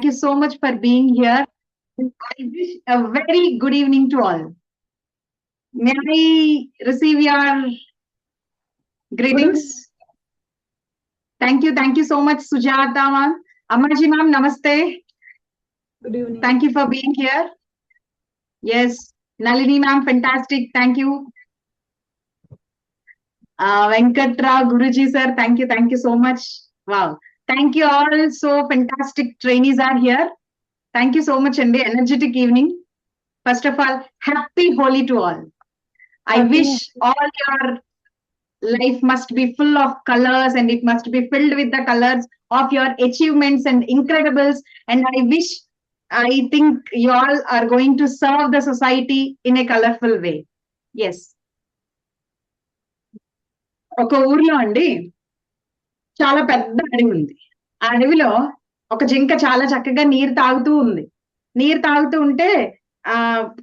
you so much for being here. I wish a very good evening to all. May I receive your greetings? Thank you so much, Sujata ma'am. Ammaji ma'am, namaste. Good evening. Thank you for being here. Yes, Nalini ma'am, fantastic. Thank you. Venkatrao Guruji sir, thank you so much. Wow. Thank you all. So fantastic trainees are here. Thank you so much, and the energetic evening. First of all, happy Holi to all. I Happy wish all your life must be full of colors and it must be filled with the colors of your achievements and incredibles. And I think you all are going to serve the society in a colorful way. Yes. ఒక ఊర్లో అండి చాలా పెద్ద అడవి ఉంది. ఆ అడవిలో ఒక జింక చాలా చక్కగా నీరు తాగుతూ ఉంది. నీరు తాగుతూ ఉంటే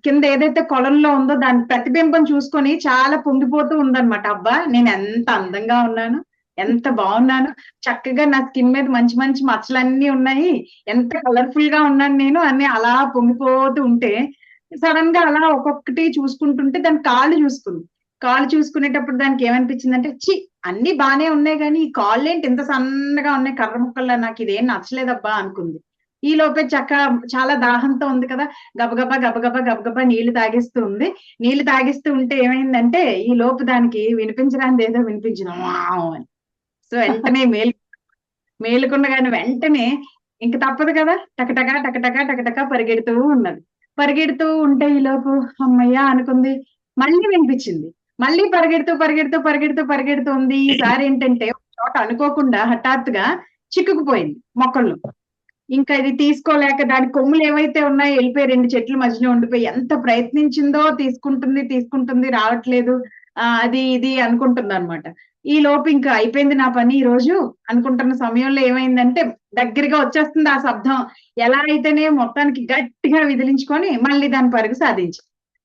కింద ఏదైతే కొలంలో ఉందో దాని ప్రతిబింబం చూసుకొని చాలా పొంగిపోతూ ఉందన్నమాట. అబ్బా, నేను ఎంత అందంగా ఉన్నాను, ఎంత బాగున్నాను, చక్కగా నా స్కిన్ మీద మంచి మంచి మచ్చలన్నీ ఉన్నాయి, ఎంత కలర్ఫుల్ గా ఉన్నాను నేను అని అలా పొంగిపోతూ ఉంటే సడన్ గా అలా ఒక్కొక్కటి చూసుకుంటుంటే దాని కాళ్ళు చూసుకునేటప్పుడు దానికి ఏమనిపించిందంటే, చి అన్ని బానే ఉన్నాయి కానీ ఈ కాళ్ళు ఏంటి ఇంత సన్నగా ఉన్నాయి, కర్ర ముక్కల్లా, నాకు ఇదేం నచ్చలేదబ్బా అనుకుంది. ఈ లోపే చాలా దాహంతో ఉంది కదా, గబగబా నీళ్లు తాగిస్తూ ఉంది. నీళ్లు తాగిస్తూ ఉంటే ఏమైందంటే ఈ లోపు దానికి వినిపించడానికి ఏదో వినిపించిన అని. సో వెంటనే మేలుకున్నగానే వెంటనే ఇంక తప్పదు కదా, టకటకా పరిగెడుతూ ఉన్నది. పరిగెడుతూ ఉంటే ఈ లోపు అమ్మయ్యా అనుకుంది. మళ్ళీ వినిపించింది. మళ్ళీ పరిగెడుతూ ఉంది. ఈసారి ఏంటంటే ఒక చోట అనుకోకుండా హఠాత్తుగా చిక్కుకుపోయింది మొక్కల్లో. ఇంకా ఇది తీసుకోలేక దాని కొమ్ములు ఏవైతే ఉన్నాయో వెళ్ళిపోయి 2 చెట్ల మధ్యలో ఉండిపోయి ఎంత ప్రయత్నించిందో, తీసుకుంటుంది రావట్లేదు, అది ఇది అనుకుంటుంది అనమాట. ఈ లోపు ఇంకా అయిపోయింది నా పని ఈ రోజు అనుకుంటున్న సమయంలో ఏమైందంటే దగ్గరగా వచ్చేస్తుంది ఆ శబ్దం. ఎలా అయితేనే మొత్తానికి గట్టిగా విదిలించుకొని మళ్ళీ దాని పరుగు సాధించి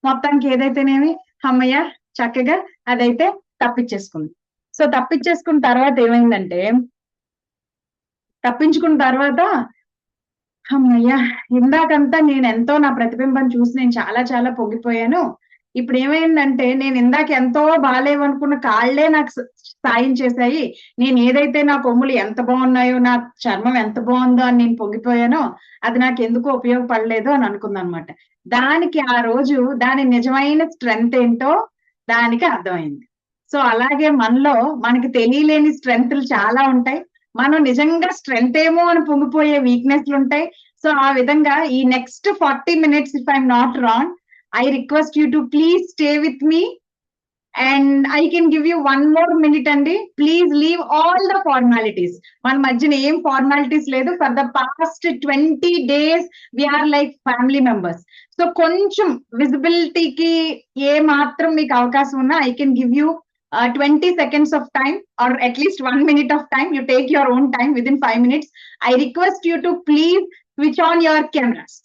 మొత్తానికి ఏదైతేనేమి అమ్మయ్య చక్కగా అదైతే తప్పించేసుకుంది. సో తప్పించేసుకున్న తర్వాత ఏమైందంటే, తప్పించుకున్న తర్వాత అమ్మయ్య ఇందాకంతా నేను ఎంతో నా ప్రతిబింబం చూసి నేను చాలా పొంగిపోయాను. ఇప్పుడు ఏమైందంటే నేను ఇందాక ఎంతో బాలేవనుకున్న కాళ్లే నాకు సాయం చేశాయి. నేను ఏదైతే నా కొమ్ములు ఎంత బాగున్నాయో, నా చర్మం ఎంత బాగుందో అని నేను పొంగిపోయానో అది నాకు ఎందుకు ఉపయోగపడలేదు అని అనుకుందనమాట. దానికి ఆ రోజు దాని నిజమైన స్ట్రెంగ్త్ ఏంటో దానికి అర్థమైంది. సో అలాగే మనలో మనకి తెలియలేని స్ట్రెంగ్త్లు చాలా ఉంటాయి. మనం నిజంగా స్ట్రెంగ్త్ ఏమో అని పొంగిపోయే వీక్నెస్లు ఉంటాయి. సో ఆ విధంగా ఈ next 40 minutes, if I'm not wrong, I request you to please stay with me and I can give you 1 more minute అండి. Please leave all the formalities. మన మధ్యన ఏం ఫార్మాలిటీస్ లేదు. For the past 20 days we are like family members. So కొంచెం విజిబిలిటీకి ఏ మాత్రం మీకు అవకాశం ఉన్నా I can give you 20 seconds of time or at least 1 minute of time. You take your own time within 5 minutes. I request you to please switch on your cameras.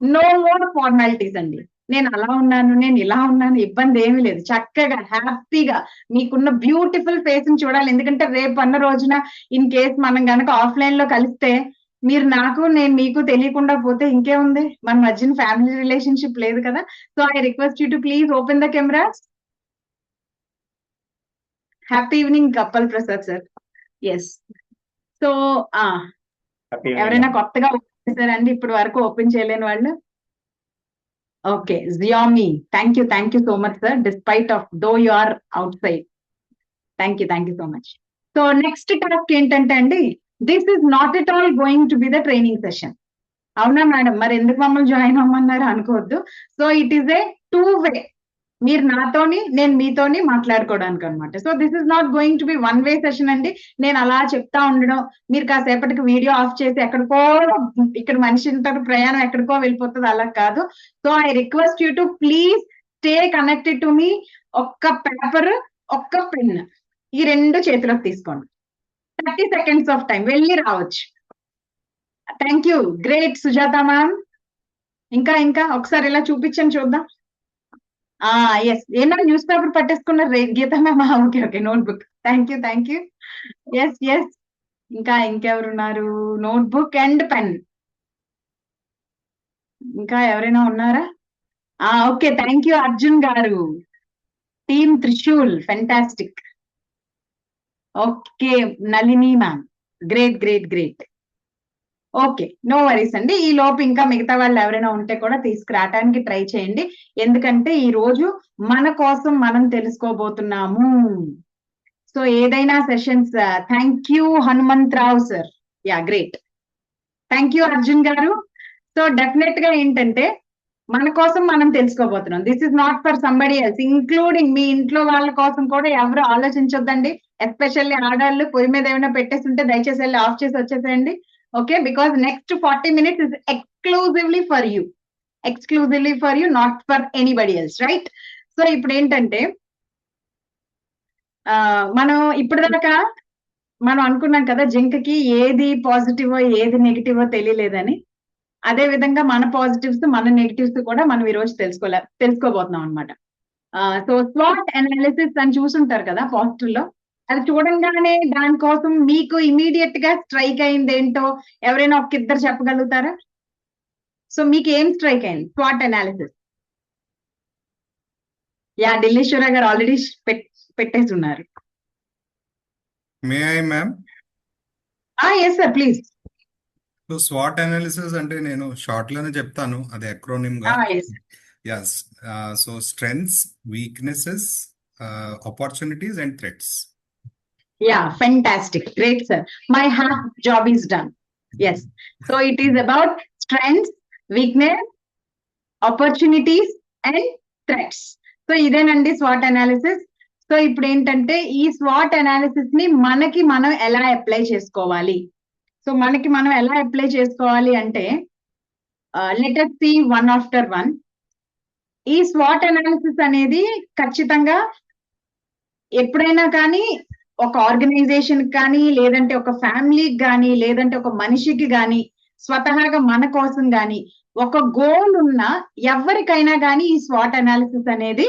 No more formalities అండి. నేను అలా ఉన్నాను, నేను ఇలా ఉన్నాను, ఇబ్బంది ఏమీ లేదు. చక్కగా హ్యాపీగా మీకున్న బ్యూటిఫుల్ ఫేస్ ని చూడాలి. ఎందుకంటే రేపు అన్న రోజున ఇన్ కేస్ మనం గనక ఆఫ్లైన్ లో కలిస్తే మీరు నాకు, నేను మీకు తెలియకుండా పోతే ఇంకేముంది, మన మధ్యన ఫ్యామిలీ రిలేషన్షిప్ లేదు కదా. So I request you to please open the cameras. Happy evening couple Prasad sir. Yes. So ఎవరైనా కొత్తగా ఓపెన్ చేశారండి ఇప్పటి వరకు ఓపెన్ చేయలేని వాళ్ళు? ఓకే, జియామి, thank you so much sir, despite of though you are outside. Thank you so much. So next task ఏంటంటే అండి, this is not at all going to be the training session. అవునా madam, మరి ఎందుకు మమ్మల్ని join అవ్వమన్నారు అనుకోవద్దు. So it is a 2-way. మీరు నాతోని, నేను మీతోని మాట్లాడుకోవడానికి అనమాట. So this is not going to B 1-way session అండి. నేను అలా చెప్తా ఉండడం, మీరు కాసేపటికి వీడియో ఆఫ్ చేసి ఎక్కడికో, ఇక్కడ మనిషి ఉంటారు, ప్రయాణం ఎక్కడికో వెళ్ళిపోతుంది, అలా కాదు. So I request you to please stay connected to me. ఒక్క పేపర్, ఒక్క పెన్, ఈ 2 చేతిలోకి తీసుకోండి. 30 seconds ఆఫ్ టైం, వెళ్ళి రావచ్చు. Thank you, great Sujatha ma'am. ఇంకా ఒకసారి ఇలా చూపించండి చూద్దాం. ఎస్, ఏమన్నా న్యూస్ పేపర్ పట్టేసుకున్నారు Geetha ma'am? Okay, notebook. Thank you. Yes. ఇంకెవరున్నారు? Notebook and pen. ఇంకా ఎవరైనా ఉన్నారా? Okay, thank you Arjun garu. Team Trishul fantastic. Okay, Nalini ma'am, great great great. Okay, no worries అండి. ఈ లోపు ఇంకా మిగతా వాళ్ళు ఎవరైనా ఉంటే కూడా తీసుకురావడానికి ట్రై చేయండి. ఎందుకంటే ఈ రోజు మన కోసం మనం తెలుసుకోబోతున్నాము. సో ఏదైనా sessions. Thank you Hanumantharao sir. Ya, great. Thank you Arjun garu. So definite గా ఏంటంటే మన కోసం మనం తెలుసుకోబోతున్నాం. This is not for somebody else, including మీ ఇంట్లో వాళ్ళ కోసం కూడా ఎవరు ఆలోచించొద్దండి. ఎస్పెషల్లీ ఆడవాళ్ళు పొయ్యి మీద ఏమైనా పెట్టేస్తుంటే దయచేసి వెళ్ళి ఆఫ్ చేసి వచ్చేసేయండి. Okay, because next 40 minutes is exclusively for you. Exclusively for you, not for anybody else, right? So ఇప్పుడు ఏంటంటే మనం ఇప్పటిదాకా మనం అనుకున్నాం కదా, జింకకి ఏది పాజిటివో ఏది నెగిటివో తెలియలేదని. అదే విధంగా మన పాజిటివ్స్ మన నెగిటివ్స్ కూడా మనం ఈ రోజు తెలుసుకోబోతున్నాం అనమాట. సో స్వాట్ అనాలిసిస్ అని చూసుంటారు కదా పోస్టర్ లో. అది చూడంగానే దానికోసం మీకు ఇమీడియట్ గా స్ట్రైక్ అయింది ఏంటో ఎవరైనా ఒక ఇద్దరు చెప్పగలుగుతారా? సో మీకు ఏం స్ట్రైక్ అయింది స్వాట్ అనాలిసిస్? యా, ఢిల్లీశ్వర గారు ఆల్రెడీ పెట్టేసి ఉన్నారు. May I ma'am? Yes sir, please. So స్వాట్ అనాలిసిస్ అంటే నేను షార్ట్ లోనే చెప్తాను, అది అక్రోనిమ్ గా. Yes. Yes. So strengths, weaknesses, opportunities and threats. Yeah, fantastic. Great, sir. My half job is done. Yes. So it is about strengths, weakness, opportunities, and threats. So ఇదేనండి swat analysis. So ఇప్పుడు ఏంటంటే ఈ swat analysis ని మనకి మనం ఎలా apply చేసుకోవాలి? So మనకి మనం ఎలా అప్లై చేసుకోవాలి అంటే let us see one after one. ఈ స్వాట్ అనాలిసిస్ అనేది ఖచ్చితంగా ఎప్పుడైనా కానీ ఒక ఆర్గనైజేషన్ కానీ, లేదంటే ఒక ఫ్యామిలీకి కానీ, లేదంటే ఒక మనిషికి కానీ, స్వతహాగా మన కోసం కానీ ఒక గోల్ ఉన్న ఎవరికైనా కానీ ఈ స్వాట్ అనాలిసిస్ అనేది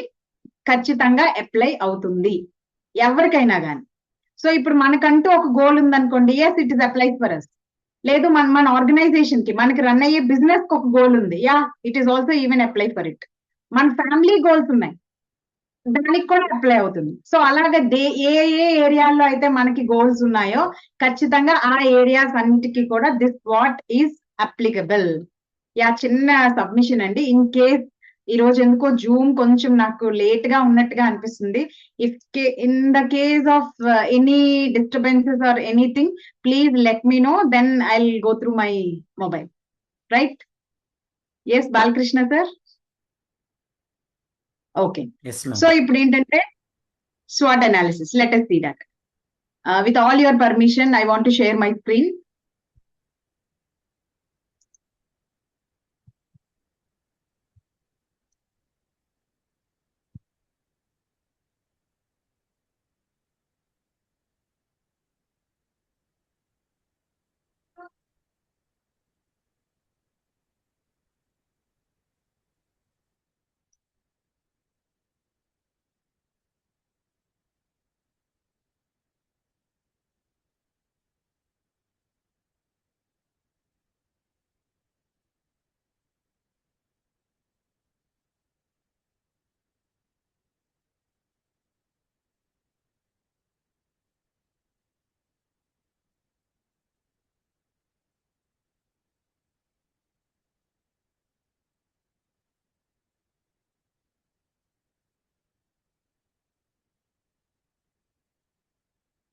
ఖచ్చితంగా అప్లై అవుతుంది, ఎవరికైనా కానీ. సో ఇప్పుడు మనకంటూ ఒక గోల్ ఉందనుకోండి, yes it is applies for us. లేదు మన ఆర్గనైజేషన్ కి, మనకి రన్ అయ్యే బిజినెస్ కి ఒక గోల్ ఉంది, yeah it is also even apply for it. మన ఫ్యామిలీ గోల్స్ ఉన్నాయి, దానికి కూడా అప్లై అవుతుంది. సో అలాగే ఏ ఏ ఏరియాల్లో అయితే మనకి గోల్స్ ఉన్నాయో ఖచ్చితంగా ఆ ఏరియాస్ అన్నిటికీ కూడా this what is applicable. Yeah, చిన్న సబ్మిషన్ అండి. ఇన్ కేస్ ఈ రోజు ఎందుకో జూమ్ కొంచెం నాకు లేట్ గా ఉన్నట్టుగా అనిపిస్తుంది. In the case of any disturbances or anything, please let me know, then I will go through my mobile, right? Yes Balakrishna sir. Okay, so ఇప్పుడు ఏంటంటే SWOT analysis. Let us see that. With all your permission, I want to share my screen.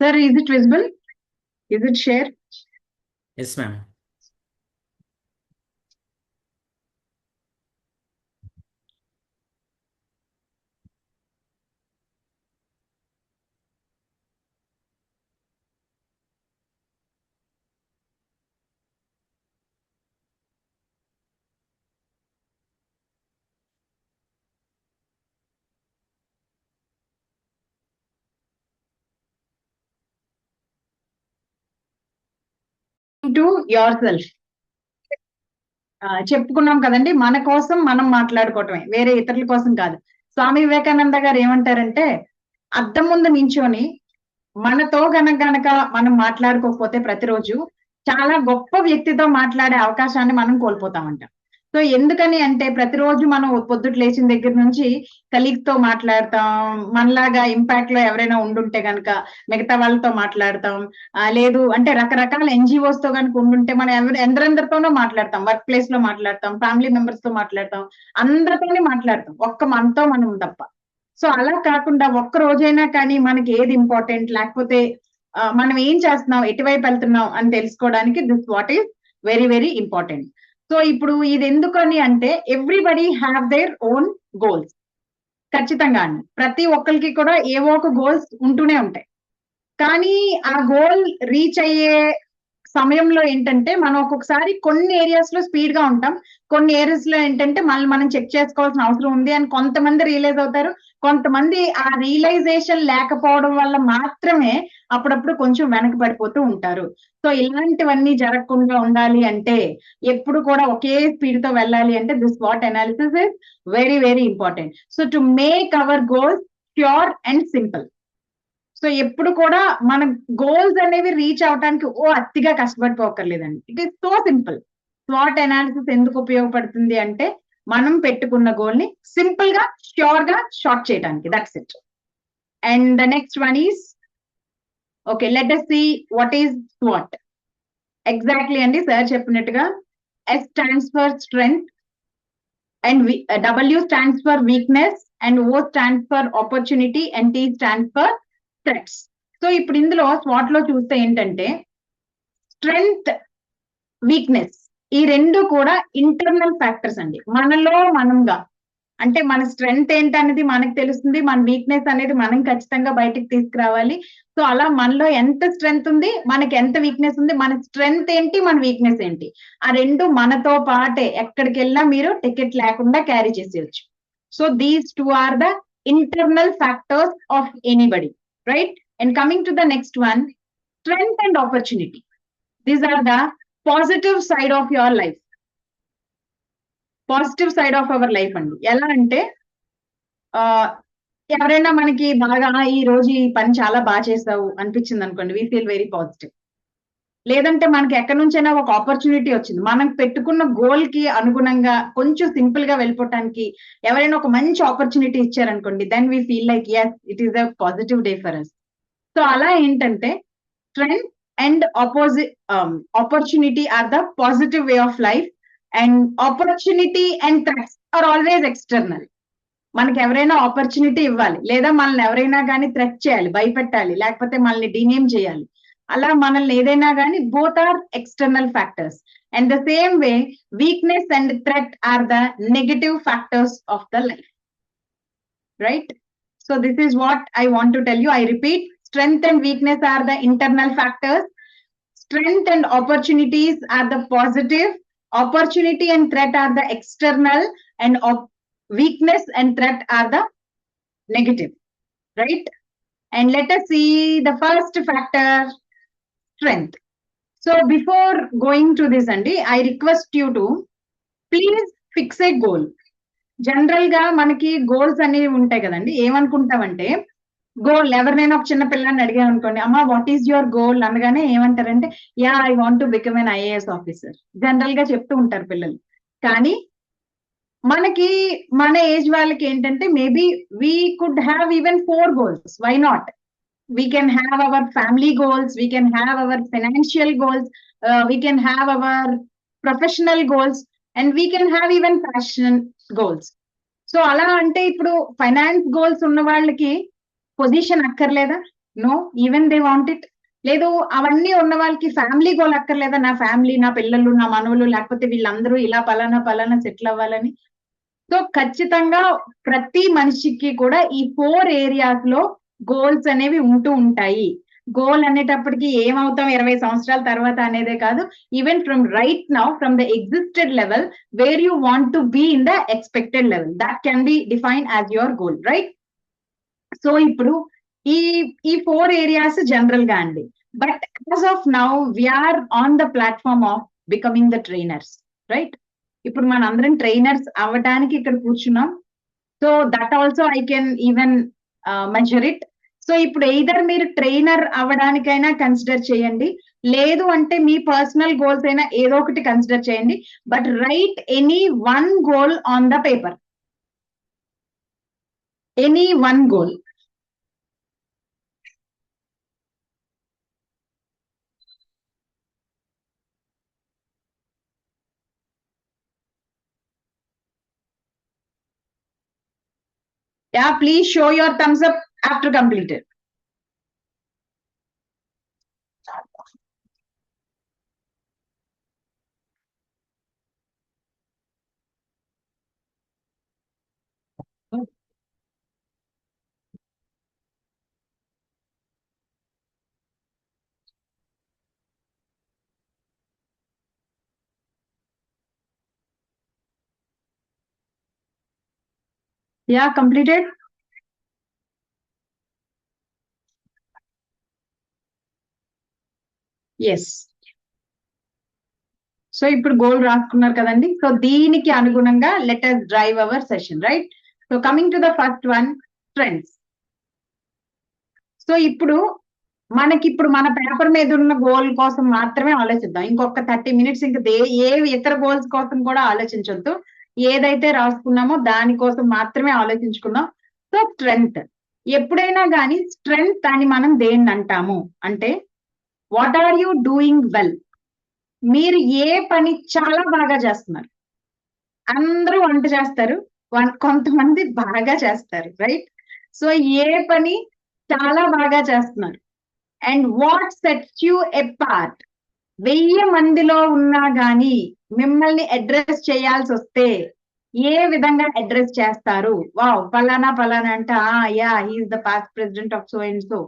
Sir, is it visible? Is it shared? Yes, ma'am. To yourself. చెప్పుకున్నాం కదండి, మన కోసం మనం మాట్లాడుకోవటమే, వేరే ఇతరుల కోసం కాదు. స్వామి వివేకానంద గారు ఏమంటారంటే, అద్దం ముందు నించొని మనతో గనక మనం మాట్లాడుకోకపోతే ప్రతిరోజు చాలా గొప్ప వ్యక్తితో మాట్లాడే అవకాశాన్ని మనం కోల్పోతామంట. సో ఎందుకని అంటే ప్రతిరోజు మనం పొద్దుట లేచిన దగ్గర నుంచి కలీగ్స్ తో మాట్లాడతాం, మనలాగా ఇంపాక్ట్ లో ఎవరైనా ఉండుంటే గనక మిగతా వాళ్ళతో మాట్లాడతాం, లేదు అంటే రకరకాల ఎన్జిఓస్ తో కనుక ఉండుంటే మనం ఎందరెందరితోనో మాట్లాడతాం, వర్క్ ప్లేస్ లో మాట్లాడతాం, ఫ్యామిలీ మెంబర్స్ తో మాట్లాడతాం, అందరితోనే మాట్లాడతాం, ఒక్క మనతో మనం తప్ప. సో అలా కాకుండా ఒక్క రోజైనా కానీ మనకి ఏది ఇంపార్టెంట్, లేకపోతే మనం ఏం చేస్తున్నాం, ఎటువైపు వెళ్తున్నాం అని తెలుసుకోవడానికి this what is very very important. So ఇప్పుడు ఇది ఎందుకని అంటే everybody have their own goals. ఖచ్చితంగా అండి, ప్రతి ఒక్కరికి కూడా ఏవో ఒక గోల్స్ ఉంటూనే ఉంటాయి. కానీ ఆ గోల్ రీచ్ అయ్యే సమయంలో ఏంటంటే మనం ఒక్కొక్కసారి కొన్ని ఏరియాస్ లో స్పీడ్ గా ఉంటాం, కొన్ని ఏరియాస్ లో ఏంటంటే మనం చెక్ చేసుకోవాల్సిన అవసరం ఉంది అని కొంతమంది రియలైజ్ అవుతారు. కొంతమంది ఆ రియలైజేషన్ లేకపోవడం వల్ల మాత్రమే అప్పుడప్పుడు కొంచెం వెనక పడిపోతూ ఉంటారు. సో ఇలాంటివన్నీ జరగకుండా ఉండాలి అంటే, ఎప్పుడు కూడా ఒకే స్పీడ్ తో వెళ్ళాలి అంటే దిస్ వాట్ analysis is very very important. So to make our goals pure and simple. So ఎప్పుడు కూడా మన గోల్స్ అనేవి రీచ్ అవడానికి అతిగా కష్టపడిపోకర్లేదండి. It is so simple. స్వాట్ అనాలిసిస్ ఎందుకు ఉపయోగపడుతుంది అంటే మనం పెట్టుకున్న గోల్ ని సింపుల్ గా ష్యూర్ గా షార్ట్ చేయడానికి. That's it. And the next one is, okay, let us see what is SWOT. Exactly అండి, సార్ చెప్పినట్టుగా S stands for strength, and W stands for weakness, and O stands for opportunity, and T stands for threats. So ఇప్పుడు ఇందులో SWOT లో చూస్తే ఏంటంటే strength, weakness, ఈ రెండు కూడా ఇంటర్నల్ ఫ్యాక్టర్స్ అండి. మనలో మనంగా, అంటే మన స్ట్రెంగ్త్ ఏంటనేది మనకు తెలుస్తుంది, మన వీక్నెస్ అనేది మనం ఖచ్చితంగా బయటికి తీసుకురావాలి. సో అలా మనలో ఎంత స్ట్రెంగ్త్ ఉంది, మనకి ఎంత వీక్నెస్ ఉంది, మన స్ట్రెంగ్త్ ఏంటి, మన వీక్నెస్ ఏంటి, ఆ రెండు మనతో పాటే ఎక్కడికి వెళ్ళినా మీరు టికెట్ లేకుండా క్యారీ చేసేయచ్చు. So these two are the internal factors of anybody, right? And coming to the next one, strength and opportunity. These are the positive side of your life, positive side of our life అండి. ఎలా అంటే ఎవరైనా మనకి బాగా ఈ రోజు ఈ పని చాలా బాగా చేసావు అనిపించింది అనుకోండి, వి ఫీల్ వెరీ పాజిటివ్. లేదంటే మనకి ఎక్కడి నుంచైనా ఒక ఆపర్చునిటీ వచ్చింది, మనం పెట్టుకున్న గోల్ కి అనుగుణంగా కొంచెం సింపుల్ గా వెళ్ళిపోవటానికి ఎవరైనా ఒక మంచి ఆపర్చునిటీ ఇచ్చారనుకోండి, then we feel like yes, it is a positive day for us. So అలా ఏంటంటే strength and opportunity are the positive way of life, and opportunity and threats are always external. మనకి ఎవరైనా opportunity ఇవ్వాలి, లేదా మనల్ని ఎవరైనా కానీ థ్రెట్ చేయాలి, భయపెట్టాలి, లేకపోతే మనల్ని డినేమ్ చేయాలి, అలా మనల్ని ఏదైనా కానీ both are external factors. And the same way weakness and threat are the negative factors of the life, right? So this is what I want to tell you. I repeat, strength and weakness are the internal factors, strength and opportunities are the positive, opportunity and threat are the external, and weakness and threat are the negative, right? And let us see the first factor, strength. So before going to this andi, I request you to please fix a goal. General గా మనకి goals అనేవి ఉంటాయి కదండి. ఏమనుకుంటామంటే goal, ఎవరినైనా ఒక చిన్న పిల్లని అడిగాను అనుకోండి, అమ్మా వాట్ ఈస్ యువర్ గోల్ అనగానే ఏమంటారంటే yeah I want to become an IAS officer, general గా చెప్తూ ఉంటారు పిల్లలు. కానీ మనకి మన ఏజ్ వాళ్ళకి ఏంటంటే maybe we could have even 4 goals. Why not? We can have our family goals, we can have our financial goals, we can have our professional goals, and we can have even passion goals. So అలా అంటే ఇప్పుడు finance goals ఉన్న వాళ్ళకి position అక్కర్లేదా? No, even they want it. లేదు, అవన్నీ ఉన్న వాళ్ళకి ఫ్యామిలీ గోల్ అక్కర్లేదా? నా ఫ్యామిలీ, నా పిల్లలు, నా మనవలు, లేకపోతే వీళ్ళందరూ ఇలా పలానా సెటిల్ అవ్వాలని. సో ఖచ్చితంగా ప్రతి మనిషికి కూడా ఈ 4 areas లో గోల్స్ అనేవి ఉంటూ ఉంటాయి. గోల్ అనేటప్పటికి ఏమవుతాం 20 సంవత్సరాల తర్వాత అనేదే కాదు, even from right now, from the existed level where you want to be in the expected level, that can be define as your goal, right? So ఇప్పుడు ఈ 4 areas జనరల్ గా అండి. But as of now we are on the platform of becoming the trainers, right? ఇప్పుడు మన అందరం trainers అవ్వడానికి ఇక్కడ కూర్చున్నాం. So that also I can even measure it. So ఇప్పుడు ఎయిదర్ మీరు ట్రైనర్ అవ్వడానికైనా కన్సిడర్ చేయండి, లేదు అంటే మీ పర్సనల్ గోల్స్ అయినా ఏదో ఒకటి కన్సిడర్ చేయండి, but right any one goal on the paper, any one goal. Yeah, please show your thumbs up after completed. Yeah, completed. Yes. So ఇప్పుడు గోల్ రాసుకున్నారు కదండి. సో దీనికి అనుగుణంగా let us drive our session, right? So coming to the first one, trends. సో ఇప్పుడు మనకిప్పుడు మన paper మీద ఉన్న గోల్ కోసం మాత్రమే ఆలోచిద్దాం. ఇంకొక 30 minutes ఇంక ఏ ఇతర గోల్స్ కోసం కూడా ఆలోచించొద్దు. ఏదైతే రాసుకున్నామో దానికోసం మాత్రమే ఆలోచించుకుందాం. సో స్ట్రెంగ్త్, ఎప్పుడైనా కానీ స్ట్రెంగ్త్ అని మనం దేన్ని అంటాము అంటే, what are you doing well? మీరు ఏ పని చాలా బాగా చేస్తున్నారు? అందరూ వంట చేస్తారు, కొంతమంది బాగా చేస్తారు, రైట్? సో ఏ పని చాలా బాగా చేస్తున్నారు? And what sets you apart? 1000 మందిలో ఉన్నా గాని మిమ్మల్ని అడ్రస్ చేయాల్సి వస్తే ఏ విధంగా అడ్రస్ చేస్తారు? వావ్, ఫలానా ఫలానా అంటే, ya, he is the past president of so and so,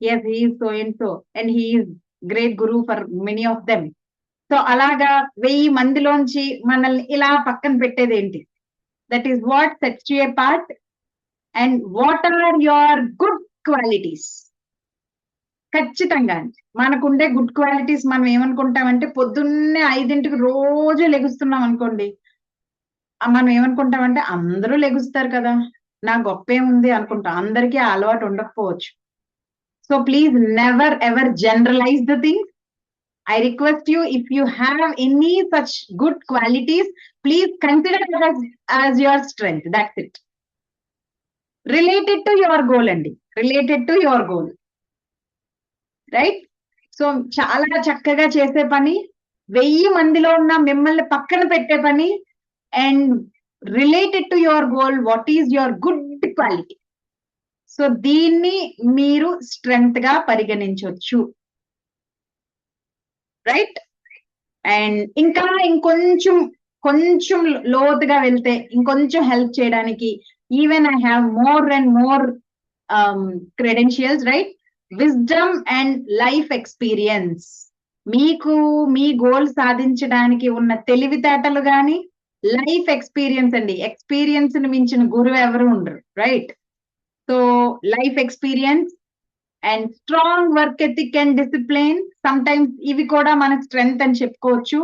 yes he is so and so, and he is great guru for many of them. So అలాగా 1000 మందిలోంచి మనల్ని ఇలా పక్కన పెట్టేది ఏంటి? That is what sets you apart. And what are your good qualities? ఖచ్చితంగా మనకుండే good qualities మనం ఏమనుకుంటామంటే, పొద్దున్నే 5ంటికి రోజు లెగుస్తున్నాం అనుకోండి, మనం ఏమనుకుంటామంటే అందరూ లెగుస్తారు కదా, నా గొప్పేముంది అనుకుంటాం. అందరికీ ఆ అలవాటు ఉండకపోవచ్చు. So please never ever generalize the thing. I request you, if you have any such good qualities, please consider it as your strength. That's it. Related to your goal andi. Related to your goal. Right? So, చాలా చక్కగా చేసే పని, 1000 మందిలో ఉన్న మిమ్మల్ని పక్కన పెట్టే పని, and related to your goal, what is your good quality? So దీన్ని మీరు స్ట్రెంగ్త్ గా పరిగణించవచ్చు, రైట్? అండ్ ఇంకా కొంచెం లోతుగా వెళ్తే, ఇంకొంచెం హెల్ప్ చేయడానికి, even I have more and more credentials, right? Wisdom and life experience. మీకు మీ గోల్ సాధించడానికి ఉన్న తెలివితేటలు గాని, లైఫ్ ఎక్స్పీరియన్స్ అండి. ఎక్స్పీరియన్స్ ని మించిన గురువు ఎవరు ఉండరు, right? So life experience and strong work ethic and discipline, some times ఇవి కూడా మన స్ట్రెంగ్త్ అని చెప్పుకోవచ్చు.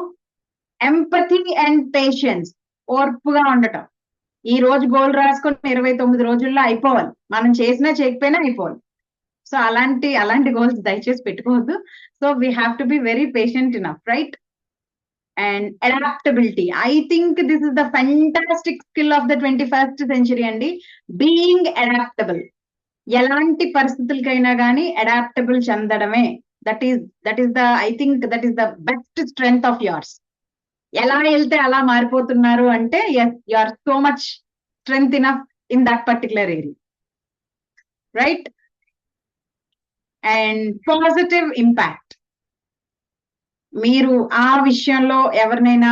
ఎంపథీ అండ్ పేషెన్స్, ఓర్పుగా ఉండటం. ఈ రోజు గోల్ రాసుకొని 29 రోజుల్లో అయిపోవాలి, మనం చేసినా చేయకపోయినా అయిపోవాలి. సో అలాంటి గోల్స్ దయచేసి పెట్టుకోవద్దు. So we have to be very patient enough, right? And adaptability, I think this is the fantastic skill of the 21st century అండి, బీయింగ్ అడాప్టబుల్. ఎలాంటి పరిస్థితులకైనా కానీ అడాప్టబుల్ చెందడమే, that is the, I think that is the best strength of yours. ఎలా వెళ్తే అలా మారిపోతున్నారు అంటే, yes, you are so much strength enough in that particular area, right? And positive impact, మీరు ఆ విషయంలో ఎవరినైనా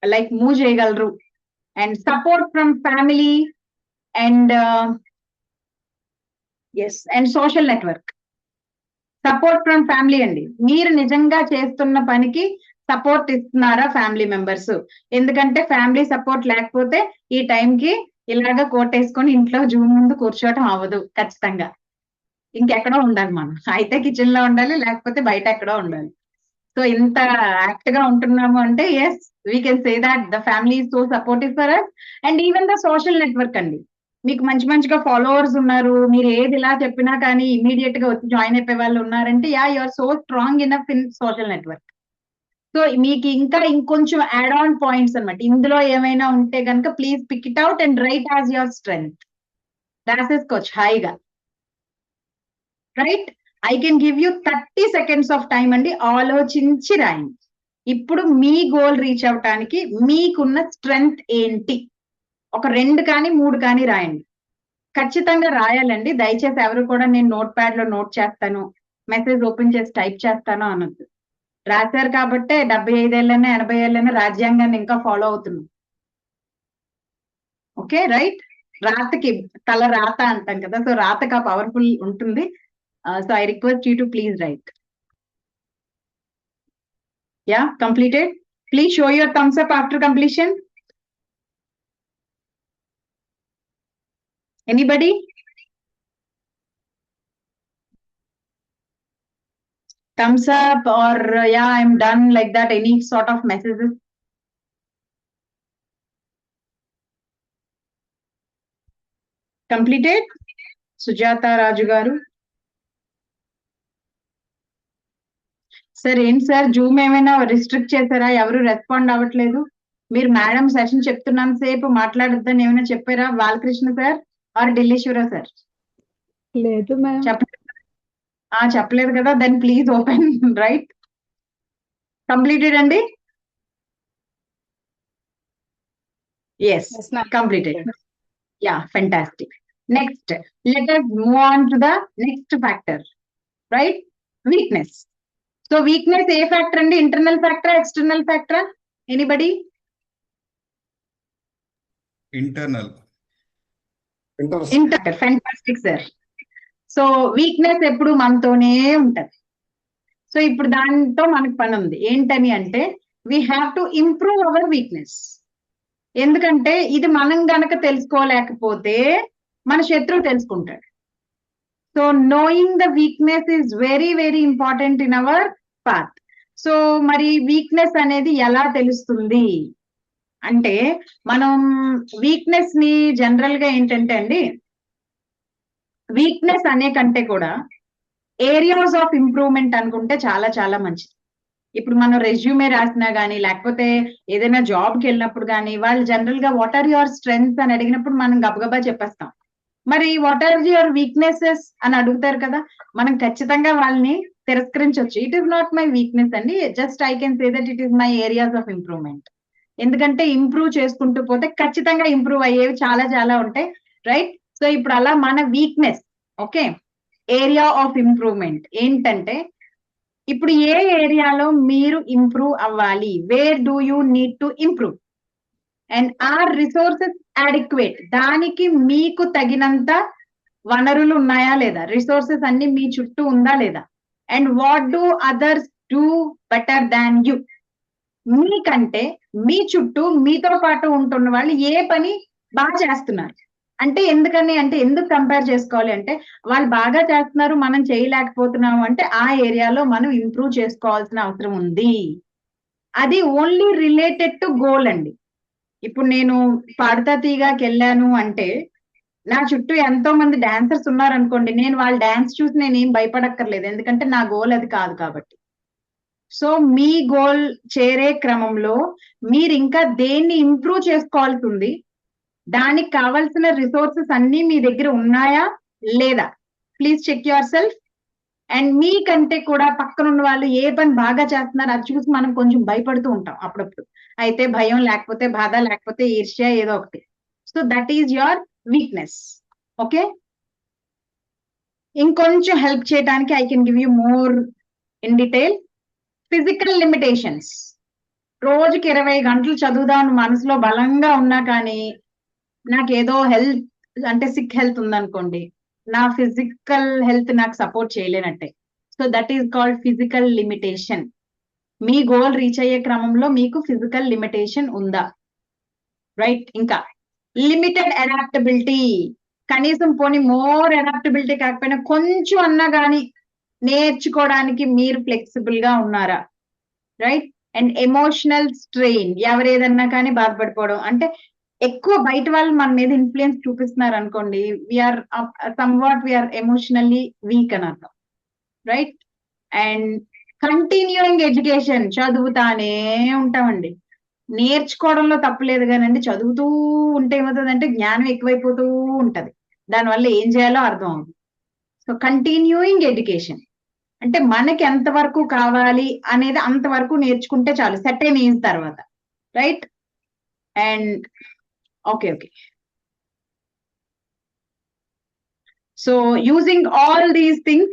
లైక్ మూవ్ చేయగలరు. And support from family and yes, and social network. Support from family అండి, మీరు నిజంగా చేస్తున్న పనికి సపోర్ట్ ఇస్తున్నారా ఫ్యామిలీ మెంబర్స్? ఎందుకంటే ఫ్యామిలీ సపోర్ట్ లేకపోతే ఈ టైంకి ఇలాగా కోట్ వేసుకొని ఇంట్లో జూమ్ ముందు కూర్చోవటం అవ్వదు. ఖచ్చితంగా ఇంకెక్కడో ఉండాలి మనం, అయితే కిచెన్ లో ఉండాలి, లేకపోతే బయట ఎక్కడో ఉండాలి. సో ఇంత యాక్ట్ గా ఉంటున్నాము అంటే, yes, we can say that the family is so supportive for us. And even the social network అండి, మీకు మంచి మంచిగా ఫాలోవర్స్ ఉన్నారు, మీరు ఏది ఇలా చెప్పినా కానీ ఇమీడియట్ గా వచ్చి జాయిన్ అయిపోయే వాళ్ళు ఉన్నారంటే ya you are so strong enough in social network. So మీకు ఇంకా ఇంకొంచెం యాడ్ ఆన్ పాయింట్స్ అన్నమాట. ఇందులో ఏమైనా ఉంటే కనుక please pick it out and write as your strength. రాసేసుకోవచ్చు హాయిగా. Right, I can give you 30 seconds of time అండి, ఆలోచించి రాయండి. ఇప్పుడు మీ గోల్ రీచ్ అవటానికి మీకున్న స్ట్రెంగ్త్ ఏంటి, ఒక 2 కానీ 3 కానీ రాయండి. ఖచ్చితంగా రాయాలండి. దయచేసి ఎవరు కూడా నేను నోట్ ప్యాడ్ లో నోట్ చేస్తాను, మెసేజ్ ఓపెన్ చేసి టైప్ చేస్తాను అనొద్దు. రాశారు కాబట్టే 75 ఏళ్ళైనా 80 ఏళ్ళైనా రాజ్యాంగాన్ని ఇంకా ఫాలో అవుతున్నాం. ఓకే రైట్, రాతకి తల రాత అంటాం కదా, సో రాతకి ఆ పవర్ఫుల్ ఉంటుంది. So I request you to please write. Ya completed. Please show your thumbs up after completion. Anybody? Thumbs up or yeah, I'm done, like that, any sort of messages? Completed? Sujata Raju garu. Sir ఏంటి sir Zoom ఏమైనా restrict చేశారా? ఎవరు respond అవ్వట్లేదు. మీరు madam session చెప్తున్నాను సేపు మాట్లాడొద్దని ఏమైనా చెప్పారా? Balakrishna sir or Dilleswara sir? లేదు మ్యామ్. చెప్పలేదు కదా, then please open. Right, completed అండి. Yes, Yes, ma'am. Completed. Ya fantastic. Next let us move on to the next factor. Right, weakness. So weakness ఏ ఫ్యాక్టర్ అండి? ఇంటర్నల్ ఫ్యాక్టరా, ఎక్స్టర్నల్ ఫ్యాక్టరా? Anybody? Internal. Inter. Fantastic sir. So weakness ఎప్పుడు మనతోనే ఉంటది. So ఇప్పుడు దాంతో మనకు పని ఉంది. ఏంటని అంటే we have to improve our weakness. ఎందుకంటే ఇది మనం గనక తెలుసుకోలేకపోతే మన శత్రువు తెలుసుకుంటాడు. So knowing the weakness is very very important in our path. So మరి వీక్నెస్ అనేది ఎలా తెలుస్తుంది అంటే, మనం వీక్నెస్ ని జనరల్ గా ఏంటంటే అండి, వీక్నెస్ అనే కంటే కూడా ఏరియాస్ ఆఫ్ ఇంప్రూవ్మెంట్ అనుకుంటే చాలా చాలా మంచిది. ఇప్పుడు మనం రెజ్యూమే రాసినా గానీ, లేకపోతే ఏదైనా జాబ్కి వెళ్ళినప్పుడు కానీ, వాళ్ళు జనరల్ గా వాట్ ఆర్ యువర్ స్ట్రెంగ్స్ అని అడిగినప్పుడు మనం గబగబా చెప్పేస్తాం. మరి వాట్ ఆర్ యువర్ వీక్నెసెస్ అని అడుగుతారు కదా, మనం ఖచ్చితంగా వాళ్ళని తిరస్కరించవచ్చు. It is not my weakness అండి, just I can say that it is my areas of improvement. ఎందుకంటే ఇంప్రూవ్ చేసుకుంటూ పోతే ఖచ్చితంగా ఇంప్రూవ్ అయ్యేవి చాలా చాలా ఉంటాయి. రైట్, సో ఇప్పుడు అలా మన weakness, okay, area of improvement ఏంటంటే, ఇప్పుడు ఏ ఏరియాలో మీరు ఇంప్రూవ్ అవ్వాలి, where do you need to improve, and are resources adequate, దానికి మీకు తగినంత వనరులు ఉన్నాయా లేదా, రిసోర్సెస్ అన్ని మీ చుట్టూ ఉందా లేదా, and what do others do better than you, మీకంటే మీ చుట్టూ మీతో పాటు ఉంటున్న వాళ్ళు ఏ పని బాగా చేస్తున్నారు అంటే, ఎందుకని అంటే ఎందుకు కంపేర్ చేసుకోవాలి అంటే, వాళ్ళు బాగా చేస్తున్నారు మనం చేయలేకపోతున్నాము అంటే ఆ ఏరియాలో మనం ఇంప్రూవ్ చేసుకోవాల్సిన అవసరం ఉంది. అది ఓన్లీ రిలేటెడ్ టు గోల్ అండి. ఇప్పుడు నేను పాడతా తీగాకి వెళ్ళాను అంటే నా చుట్టూ ఎంతో మంది డాన్సర్స్ ఉన్నారు అనుకోండి, నేను వాళ్ళ డాన్స్ చూసి నేను ఏం భయపడక్కర్లేదు, ఎందుకంటే నా గోల్ అది కాదు కాబట్టి. సో మీ గోల్ చేరే క్రమంలో మీరు ఇంకా దేన్ని ఇంప్రూవ్ చేసుకోవాల్సి ఉంది, దానికి కావాల్సిన రిసోర్సెస్ అన్ని మీ దగ్గర ఉన్నాయా లేదా, please check yourself. And మీకంటే కూడా పక్కన ఉన్న వాళ్ళు ఏ పని బాగా చేస్తున్నారు అది చూసి మనం కొంచెం భయపడుతూ ఉంటాం అప్పుడప్పుడు. అయితే భయం, లేకపోతే బాధ, లేకపోతే ఈర్ష్య, ఏదో ఒకటి. So that is your weakness. Okay, ఇంకొంచెం హెల్ప్ చేయడానికి I can give you more in detail. Physical limitations. రోజుకి 20 గంటలు చదువుదామని మనసులో బలంగా ఉన్నా కానీ నాకేదో హెల్త్ అంటే సిక్ హెల్త్ ఉందనుకోండి, నా ఫిజికల్ హెల్త్ నాకు సపోర్ట్ చేయలేనట్టే. So that is called physical limitation. మీ గోల్ రీచ్ అయ్యే క్రమంలో మీకు ఫిజికల్ లిమిటేషన్ ఉందా? రైట్, ఇంకా లిమిటెడ్ అడాప్టబిలిటీ. కనీసం పోనీ మోర్ అడాప్టబిలిటీ కాకపోయినా కొంచెం అన్నా కానీ నేర్చుకోవడానికి మీరు ఫ్లెక్సిబుల్ గా ఉన్నారా? Right, and emotional strain. ఎవరేదన్నా కానీ బాధపడిపోవడం అంటే ఎక్కువ బయట వాళ్ళు మన మీద ఇన్ఫ్లుయెన్స్ చూపిస్తున్నారు అనుకోండి, వీఆర్ వీఆర్ ఎమోషనల్లీ వీక్ అని అర్థం, రైట్? అండ్ కంటిన్యూయింగ్ ఎడ్యుకేషన్, చదువుతానే ఉంటామండి. నేర్చుకోవడంలో తప్పులేదు కానండి, చదువుతూ ఉంటే ఏమవుతుందంటే జ్ఞానం ఎక్కువైపోతూ ఉంటది, దానివల్ల ఏం చేయాలో అర్థం అవుతుంది. సో కంటిన్యూయింగ్ ఎడ్యుకేషన్ అంటే మనకి ఎంతవరకు కావాలి అనేది అంతవరకు నేర్చుకుంటే చాలు, సెటైన్ ఏజ్ తర్వాత, right? And okay. So using all these things,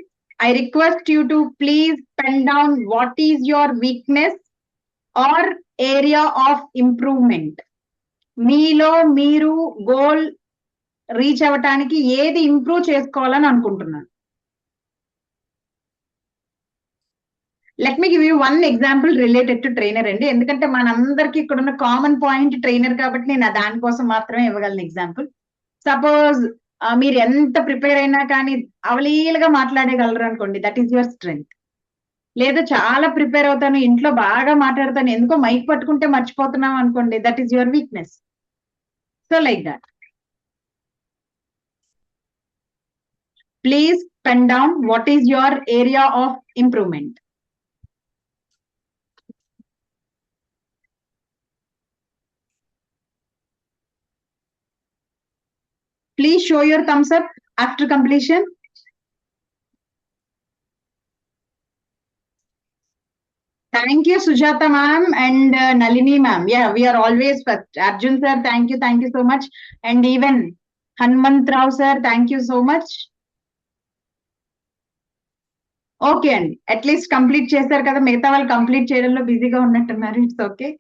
I request you to please pen down what is your weakness or area of improvement. మీలో మీరు గోల్ రీచ్ అవ్వటానికి ఏది ఇంప్రూవ్ చేసుకోవాలని అనుకుంటున్నాను. Let me give you one example related to trainer అండి, ఎందుకంటే మనందరికి ఇక్కడ ఉన్న కామన్ పాయింట్ ట్రైనర్ కాబట్టి నేను దానికోసం మాత్రమే ఇవ్వగలను ఎగ్జాంపుల్. సపోజ్ మీరు ఎంత ప్రిపేర్ అయినా కానీ అవలీలుగా మాట్లాడగలరు అనుకోండి, దట్ ఈస్ యువర్ స్ట్రెంగ్త్. లేదా చాలా ప్రిపేర్ అవుతాను, ఇంట్లో బాగా మాట్లాడతాను, ఎందుకో మైక్ పట్టుకుంటే మర్చిపోతున్నాం అనుకోండి, that is your weakness. So like that. Please pen down what is your area of improvement. Please show your thumbs up after completion. Thank you, Sujata ma'am and Nalini ma'am. Yeah, we are always first. Arjun sir, thank you so much. And even Hanmant Rao sir, thank you so much. Okay అండి, at least complete చేశారు కదా, మిగతా వాళ్ళు complete చేయడంలో బిజీగా ఉన్నట్టున్నారు. It's okay,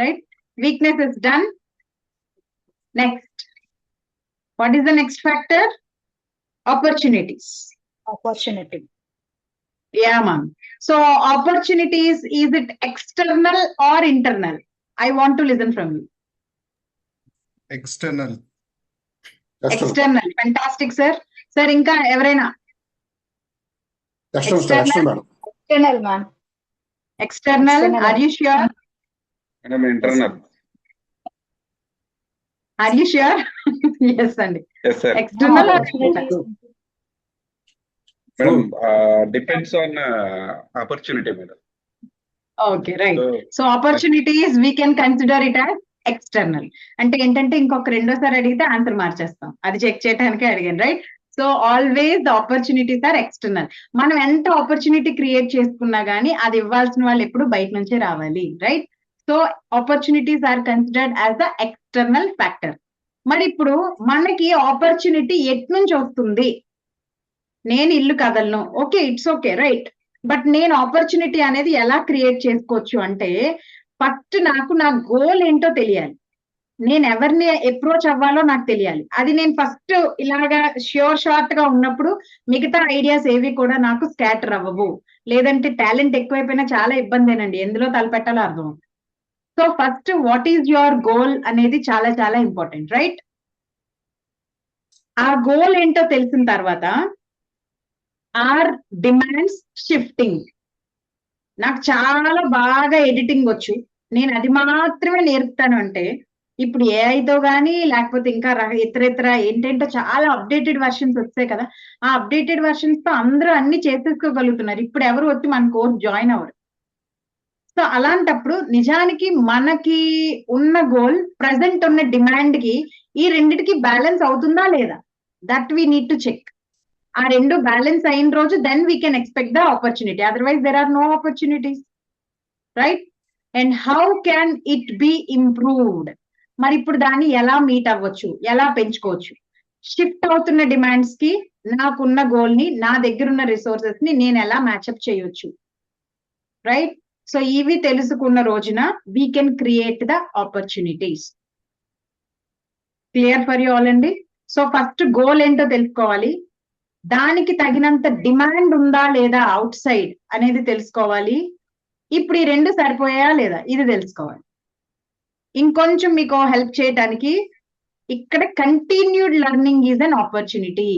right? Weakness is done. Next, what is the next factor? Opportunities. Opportunity. Yeah, ma'am. So opportunities, is it external or internal? I want to listen from you. External. External. Fantastic, sir. Sir, ఇంకా ఎవరైనా? External, ma'am. External. Are you sure? Madam, internal. Are you sure? Yes, అండి. Yes, sir. External or Opportunities. internal? Madam, depends on opportunity, madam. Okay, right. So, so opportunities we can consider it as external. అంటే ఏంటంటే ఇంకొక రెండోసారి అడిగితే answer మార్చేస్తాం, అది check చేయడానికే అడిగాను, right? So always the opportunities are external. మనం ఎంత ఆపర్చునిటీ క్రియేట్ చేసుకున్నా గానీ అది ఇవ్వాల్సిన వాళ్ళు ఎప్పుడు బయట నుంచే రావాలి, right? So opportunities are considered as the external factor. మరి ఇప్పుడు మనకి ఆపర్చునిటీ ఎట్ నుంచి వస్తుంది? నేను ఇల్లు కదలను, okay, it's okay, right? But నేను ఆపర్చునిటీ అనేది ఎలా క్రియేట్ చేసుకోవచ్చు అంటే, ఫస్ట్ నాకు నా గోల్ ఏంటో తెలియాలి, నేను ఎవరిని అప్రోచ్ అవ్వాలో నాకు తెలియాలి. అది నేను ఫస్ట్ ఇలాగా షార్ట్ గా ఉన్నప్పుడు మిగతా ఐడియాస్ ఏవి కూడా నాకు స్కాటర్ అవ్వవు. లేదంటే టాలెంట్ ఎక్కువైపోయినా చాలా ఇబ్బందేనండి, ఎందులో తలపెట్టాలో అర్థం. So first what is your goal అనేది చాలా చాలా ఇంపార్టెంట్, రైట్? ఆ గోల్ ఏంటో తెలిసిన తర్వాత ఆర్ డిమాండ్స్ షిఫ్టింగ్. నాకు చాలా బాగా ఎడిటింగ్ వచ్చు, నేను అది మాత్రమే నేర్పుతాను అంటే, ఇప్పుడు ఏఐతో కానీ లేకపోతే ఇంకా ఇతర ఏంటంటే చాలా అప్డేటెడ్ వర్షన్స్ వస్తాయి కదా, ఆ అప్డేటెడ్ వర్షన్స్ తో అందరూ అన్ని చేసేసుకోగలుగుతున్నారు. ఇప్పుడు ఎవరు వచ్చి మన కోర్స్ జాయిన్ అవ్వరు. సో అలాంటప్పుడు నిజానికి మనకి ఉన్న గోల్, ప్రజెంట్ ఉన్న డిమాండ్ కి, ఈ రెండిటికి బ్యాలెన్స్ అవుతుందా లేదా, that we need to check. ఆ రెండు బ్యాలెన్స్ అయిన రోజు then we can expect the opportunity, otherwise there are no opportunities, right? And how can it be improved? మరి ఇప్పుడు దాన్ని ఎలా మీట్ అవ్వచ్చు, ఎలా పెంచుకోవచ్చు? షిఫ్ట్ అవుతున్న డిమాండ్స్ కి నాకున్న గోల్ ని, నా దగ్గర ఉన్న రిసోర్సెస్ ని నేను ఎలా మ్యాచ్అప్ చేయొచ్చు, రైట్? సో ఇవి తెలుసుకున్న రోజున we can create the opportunities. Clear for you all అండి? సో ఫస్ట్ గోల్ ఏంటో తెలుసుకోవాలి, దానికి తగినంత డిమాండ్ ఉందా లేదా అవుట్ సైడ్ అనేది తెలుసుకోవాలి. ఇప్పుడు ఈ రెండు సరిపోయా లేదా ఇది తెలుసుకోవాలి. ఇంకొంచెం మీకు హెల్ప్ చేయడానికి ఇక్కడ continued learning is an opportunity.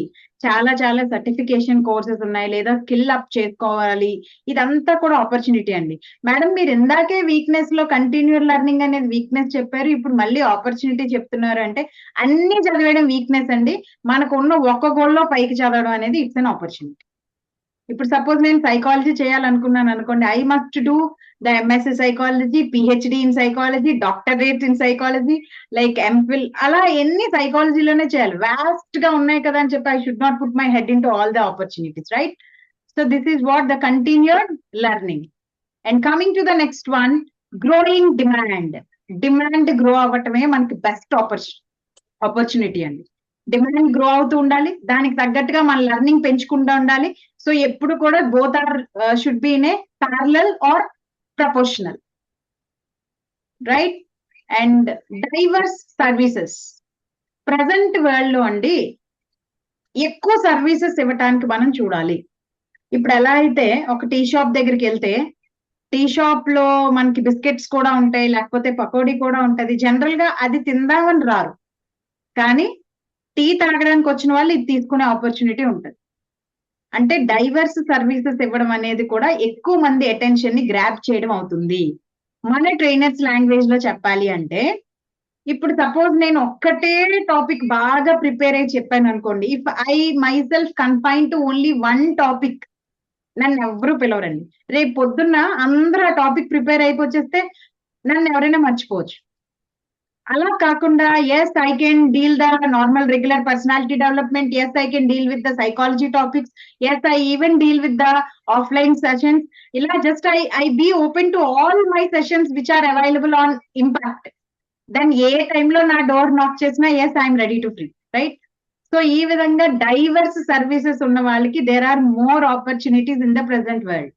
చాలా చాలా సర్టిఫికేషన్ కోర్సెస్ ఉన్నాయి, లేదా స్కిల్ అప్ చేసుకోవాలి, ఇదంతా కూడా ఆపర్చునిటీ అండి. మేడం మీరు ఇందాకే వీక్నెస్ లో కంటిన్యూడ్ లెర్నింగ్ అనేది వీక్నెస్ చెప్పారు, ఇప్పుడు మళ్ళీ ఆపర్చునిటీ చెప్తున్నారు అంటే అన్ని చదివేయడం వీక్నెస్ అండి. మనకు ఉన్న ఒక్క గోల్లో పైకి చదవడం అనేది ఇట్స్ అన్ ఆపర్చునిటీ. ఇప్పుడు సపోజ్ నేను సైకాలజీ చేయాలనుకున్నాను అనుకోండి, I must do the MSc psychology, PhD in psychology, doctorate in psychology, like MPhil, అలా ఎన్ని సైకాలజీలోనే చేయాలి. వాస్ట్ గా ఉన్నాయి కదా అని చెప్పి I should not put my head into all the opportunities, right? So this is what the continued learning. And coming to the next one, growing demand. Demand grow అవ్వటమే మనకి బెస్ట్ ఆపర్చునిటీ అండి. Demand grow అవుతూ ఉండాలి, దానికి తగ్గట్టుగా మన learning పెంచుకుంటూ ఉండాలి. సో ఎప్పుడు కూడా both are should be in a parallel or proportional, right? And diverse services. Present world లో అండి ఎక్కువ సర్వీసెస్ ఇవ్వటానికి మనం చూడాలి. ఇప్పుడు ఎలా అయితే ఒక టీ షాప్ దగ్గరికి వెళ్తే టీ షాప్ లో మనకి బిస్కెట్స్ కూడా ఉంటాయి, లేకపోతే పకోడీ కూడా ఉంటది. జనరల్ గా అది తిందామని రారు, కానీ టీ తాగడానికి వచ్చిన వాళ్ళు ఇది తీసుకునే ఆపర్చునిటీ ఉంటుంది. అంటే డైవర్స్ సర్వీసెస్ ఇవ్వడం అనేది కూడా ఎక్కువ మంది అటెన్షన్ ని గ్రాబ్ చేయడం అవుతుంది. మన ట్రైనర్స్ లాంగ్వేజ్ లో చెప్పాలి అంటే, ఇప్పుడు సపోజ్ నేను ఒక్కటే టాపిక్ బాగా ప్రిపేర్ అయ్యి చెప్పాను అనుకోండి, if I my self confine to only one topic, నన్ను ఎవరు పిలవరండి. రేపు పొద్దున్న అందరూ ఆ టాపిక్ ప్రిపేర్ అయిపోచేస్తే నన్ను ఎవరైనా మర్చిపోవచ్చు. అలా కాకుండా yes I can deal the normal regular personality development, yes I can deal with the psychology topics, yes I even deal with the offline sessions. ఇలా just I be open to all my sessions which are available on impact. Then ఏ టైంలో నా door knock చేసినా yes I'm ready to free, right? So ఈ విధంగా diverse services ఉన్న వాళ్ళకి there are more opportunities in the present world,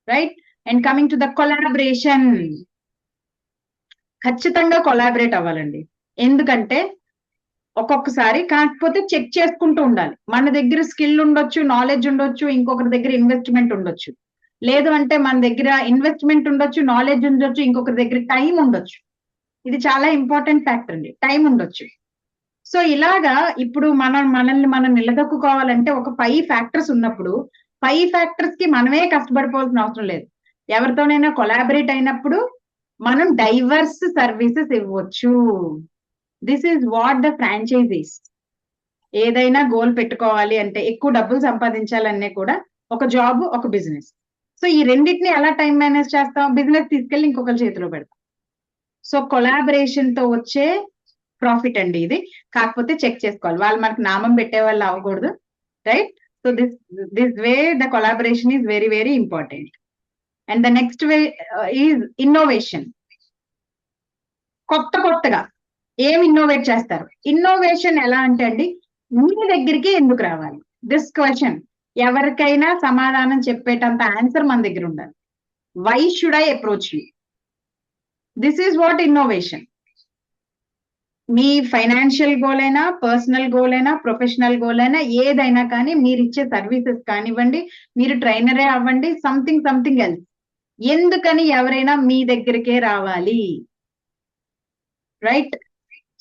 right? And coming to the collaboration. ఖచ్చితంగా collaborate అవ్వాలండి. ఎందుకంటే ఒక్కొక్కసారి కాకపోతే చెక్ చేసుకుంటూ ఉండాలి. మన దగ్గర స్కిల్ ఉండొచ్చు, నాలెడ్జ్ ఉండొచ్చు, ఇంకొకరి దగ్గర ఇన్వెస్ట్మెంట్ ఉండొచ్చు. లేదు అంటే మన దగ్గర ఇన్వెస్ట్మెంట్ ఉండొచ్చు, నాలెడ్జ్ ఉండొచ్చు, ఇంకొకరి దగ్గర టైం ఉండొచ్చు. ఇది చాలా ఇంపార్టెంట్ ఫ్యాక్టర్ అండి, టైం ఉండొచ్చు. సో ఇలాగా ఇప్పుడు మనల్ని మనం నిలదొక్కుకోవాలంటే ఒక 5 ఫ్యాక్టర్స్ ఉన్నప్పుడు 5 ఫ్యాక్టర్స్ కి మనమే కష్టపడిపోవాల్సిన అవసరం లేదు. ఎవరితోనైనా కొలాబరేట్ అయినప్పుడు మనం డైవర్స్ సర్వీసెస్ ఇవ్వచ్చు. This is what the franchises. ఏదైనా గోల్ పెట్టుకోవాలి అంటే, ఎక్కువ డబ్బులు సంపాదించాలనే కూడా ఒక జాబ్, ఒక బిజినెస్. సో ఈ రెండింటిని ఎలా టైం మేనేజ్ చేస్తాం? బిజినెస్ తీసుకెళ్లి ఇంకొకరి చేతిలో పెడతాం. సో కొలాబరేషన్ తో వచ్చే ప్రాఫిట్ అండి ఇది. కాకపోతే చెక్ చేసుకోవాలి, వాళ్ళు మనకు నామం పెట్టే వాళ్ళు అవ్వకూడదు, right? So this way the collaboration is very very important. And the next way is innovation. కొత్తగా ఏం ఇన్నోవేట్ చేస్తారు? ఇన్నోవేషన్ ఎలా అంటే అండి, మీ దగ్గరికి ఎందుకు రావాలి? దిస్ క్వశ్చన్ ఎవరికైనా సమాధానం చెప్పేటంత ఆన్సర్ మన దగ్గర ఉండాలి. Why should I approach you? This is what innovation. మీ ఫైనాన్షియల్ గోల్ అయినా, పర్సనల్ గోల్ అయినా, ప్రొఫెషనల్ గోల్ అయినా, ఏదైనా కానీ మీరు ఇచ్చే సర్వీసెస్ కానివ్వండి, మీరు ట్రైనరే అవ్వండి, సంథింగ్ ఎల్స్, ఎందుకని ఎవరైనా మీ దగ్గరికే రావాలి, రైట్?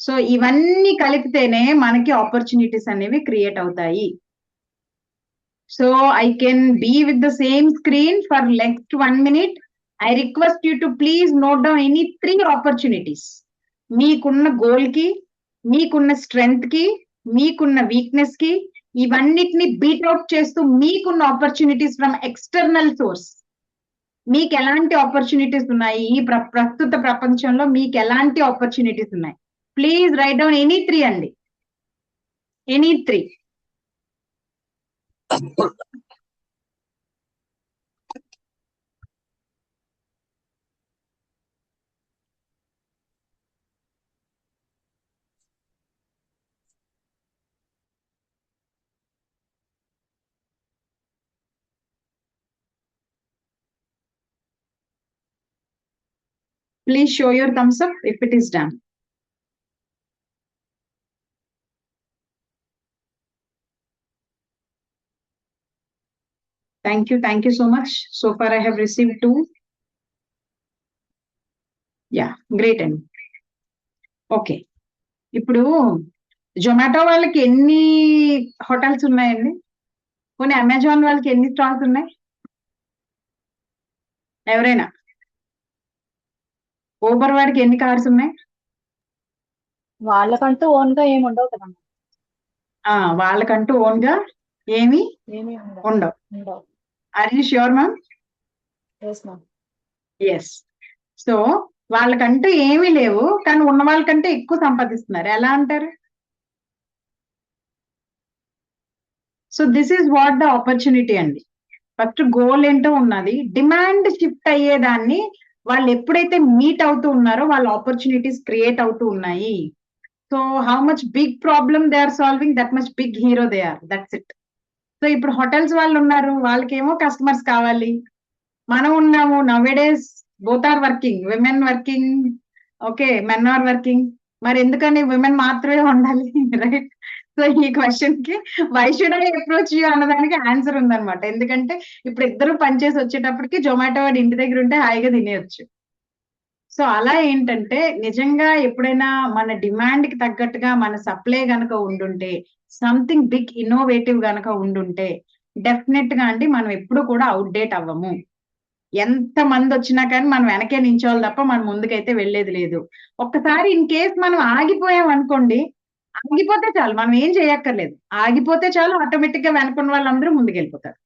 సో ఇవన్నీ కలిపితేనే మనకి ఆపర్చునిటీస్ అనేవి క్రియేట్ అవుతాయి. So I can be with the same screen for next 1 minute. I request you to please note down any 3 opportunities. మీకున్న గోల్ కి, మీకున్న స్ట్రెంగ్త్ కి, మీకున్న వీక్నెస్ కి, ఇవన్నిటిని బీట్అవుట్ చేస్తూ మీకున్న ఆపర్చునిటీస్ ఫ్రమ్ ఎక్స్టర్నల్ సోర్స్. మీకు ఎలాంటి ఆపర్చునిటీస్ ఉన్నాయి ఈ ప్రస్తుత ప్రపంచంలో, మీకు ఎలాంటి ఆపర్చునిటీస్ ఉన్నాయి? ప్లీజ్ రైట్ డౌన్ ఎనీ 3 అండి, any 3. Please show your thumbs up if it is done. Thank you so much. So far I have received 2. Yeah, great. Okay. ఇప్పుడు జొమాటో వాళ్ళకి ఎన్ని హోటల్స్ ఉన్నాయండి? పోనీ అమెజాన్ వాళ్ళకి ఎన్ని స్టాల్స్ ఉన్నాయి? ఎవరైనా? ఊబర్ వాడికి ఎన్ని కార్స్ ఉన్నాయి? వాళ్ళకంటూ ఓన్ గా ఏమి ఉండవు కదా మ్యామ్. వాళ్ళకంటూ ఓన్ గా ఏమి ఏమీ ఉండవు. ఉండవు. Are you sure ma'am? Yes ma'am. Yes. So వాళ్ళకంటూ ఏమీ లేవు, కానీ ఉన్న వాళ్ళకంటే ఎక్కువ సంపాదిస్తున్నారు. ఎలా అంటారు? So this is what the opportunity అండి. ఫస్ట్ గోల్ ఏంటో ఉన్నది, డిమాండ్ షిఫ్ట్ అయ్యేదాన్ని వాళ్ళు ఎప్పుడైతే మీట్ అవుతూ ఉన్నారో వాళ్ళ ఆపర్చునిటీస్ క్రియేట్ అవుతూ ఉన్నాయి. So how much big problem they are solving, that much big hero they are. That's it. So ఇప్పుడు హోటల్స్ వాళ్ళు ఉన్నారు, వాళ్ళకేమో కస్టమర్స్ కావాలి. మనం ఉన్నాము, nowadays both are working, women working, okay, men are working. మరి ఎందుకని విమెన్ మాత్రమే ఉండాలి? రైట్. సో ఈ క్వశ్చన్ కి why should I approach you అన్నదానికి ఆన్సర్ ఉందన్నమాట. ఎందుకంటే ఇప్పుడు ఇద్దరు పనిచేసి వచ్చేటప్పటికి జొమాటో వాడి ఇంటి దగ్గర ఉంటే హాయిగా తినేయచ్చు. సో అలా ఏంటంటే నిజంగా ఎప్పుడైనా మన డిమాండ్ కి తగ్గట్టుగా మన సప్లై గనక ఉండుంటే, సంథింగ్ బిగ్ ఇన్నోవేటివ్ గనక ఉండుంటే, డెఫినెట్ గా అండి మనం ఎప్పుడు కూడా అవుట్డేట్ అవ్వము. ఎంత మంది వచ్చినా కానీ మనం వెనకే నించోవాలి తప్ప మనం ముందుకైతే వెళ్ళేది లేదు. ఒక్కసారి ఇన్ కేస్ మనం ఆగిపోయాం అనుకోండి, ఆగిపోతే చాలు, మనం ఏం చేయక్కర్లేదు. ఆగిపోతే చాలు, ఆటోమేటిక్ గా వెనకున్న వాళ్ళందరూ ముందుకెళ్ళిపోతారు.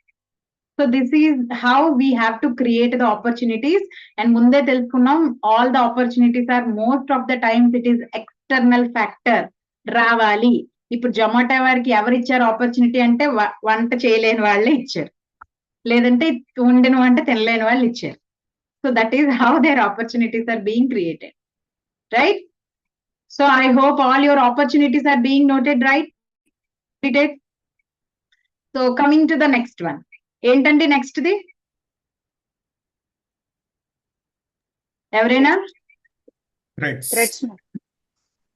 So this is how we have to create the opportunities. And ముందే తెలుసుకున్నాం, all the opportunities are most of the times it is external factor రావాలి. ఇప్పుడు జొమాటో వారికి ఎవరు ఇచ్చారు ఆపర్చునిటీ అంటే వంట చేయలేని వాళ్ళే ఇచ్చారు, లేదంటే వండిన వంట తినలేని వాళ్ళు ఇచ్చారు. So that is how their opportunities are being created, right? So I hope all your opportunities are being noted, right? So coming to the next one, ఏంటండి నెక్స్ట్ ది? ఎవరైనా? Threads. Threads ma'am.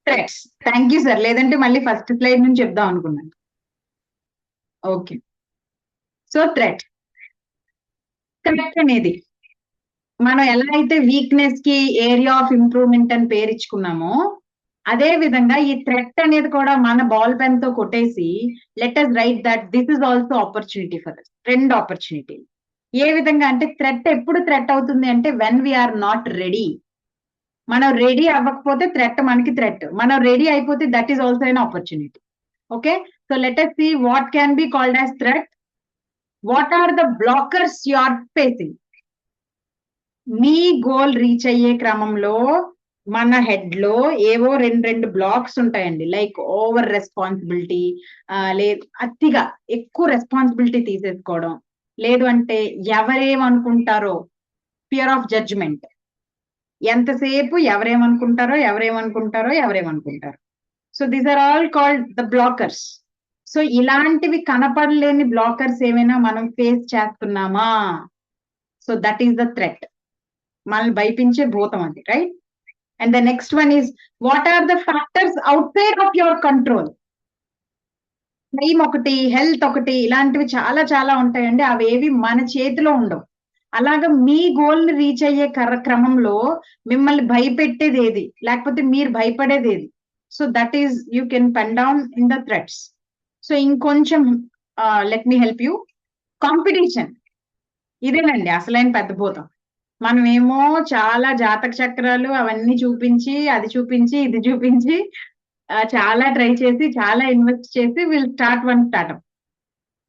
Threads. Thank you sir. లేదంటే మళ్ళీ first slide నుంచి చెప్దాం అనుకున్నాను. Okay. So threat అనేది మనం ఎలా అయితే వీక్నెస్ కి ఏరియా ఆఫ్ ఇంప్రూవ్మెంట్ అని పేరు ఇచ్చుకున్నామో, అదే విధంగా ఈ థ్రెట్ అనేది కూడా మన బాల్ పెన్ తో కొట్టేసి let us right that this is also opportunity for us. రెండు ఆపర్చునిటీ. ఏ విధంగా అంటే థ్రెట్ ఎప్పుడు థ్రెట్ అవుతుంది అంటే వెన్ వీఆర్ నాట్ రెడీ. మనం రెడీ అవ్వకపోతే థ్రెట్ మనకి థ్రెట్, మనం రెడీ అయిపోతే that is also an opportunity. Okay. So let us see what can be called as threat. What are the blockers you are facing? Me goal reach అయ్యే క్రమంలో మన head లో ఏవో రెండు బ్లాక్స్ ఉంటాయండి. లైక్ ఓవర్ రెస్పాన్సిబిలిటీ, లేదు అతిగా ఎక్కువ రెస్పాన్సిబిలిటీ తీసేసుకోవడం, లేదు అంటే ఎవరేమనుకుంటారో, ఫియర్ ఆఫ్ జడ్జ్మెంట్. ఎంతసేపు ఎవరేమనుకుంటారో. So these are all called the blockers. So ఇలాంటివి కనపడలేని బ్లాకర్స్ ఏమైనా మనం ఫేస్ చేస్తున్నామా? So that is the threat. మనల్ని భయపించే భూతం అది, right? And the next one is what are the factors outside of your control. Time ఒకటి, హెల్త్ ఒకటి, ఇలాంటివి చాలా చాలా ఉంటాయండి. అవేవి మన చేతిలో ఉండవు. అలాగా మీ గోల్ ని రీచ్ అయ్యే క్రమంలో మిమ్మల్ని భయపెట్టేది ఏది, లేకపోతే మీరు భయపడేది ఏది? So that is you can pen down in the threats. So ఇంకొంచెం let me help you. Competition ఇదేనండి అసలైన పెద్ద భూతం. మనమేమో చాలా జాతక చక్రాలు అవన్నీ చూపించి, అది చూపించి, ఇది చూపించి, చాలా ట్రై చేసి, చాలా ఇన్వెస్ట్ చేసి will start one startup.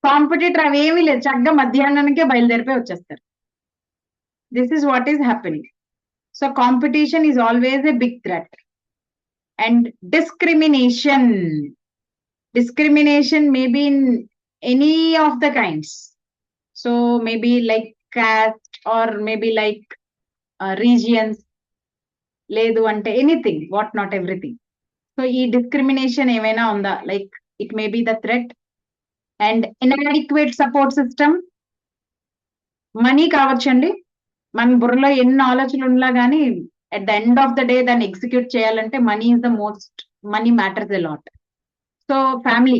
Competitor అవేమీ లేదు, చక్కగా మధ్యాహ్నానికే బయలుదేరిపోయి వచ్చేస్తారు. This is what is happening. So competition is always a big threat. And discrimination may be in any of the kinds. So maybe like caste or maybe like regions, లేదు అంటే anything, what not everything. So ఈ discrimination ఏమైనా ఉందా, like it may be the threat. And inadequate support system. Money కావచ్చండి, మన బుర్రలో ఎన్ని ఆలోచనలు ఉన్నా కానీ at the end of the day దాన్ని ఎగ్జిక్యూట్ చేయాలంటే money is the most, money matters a lot. So family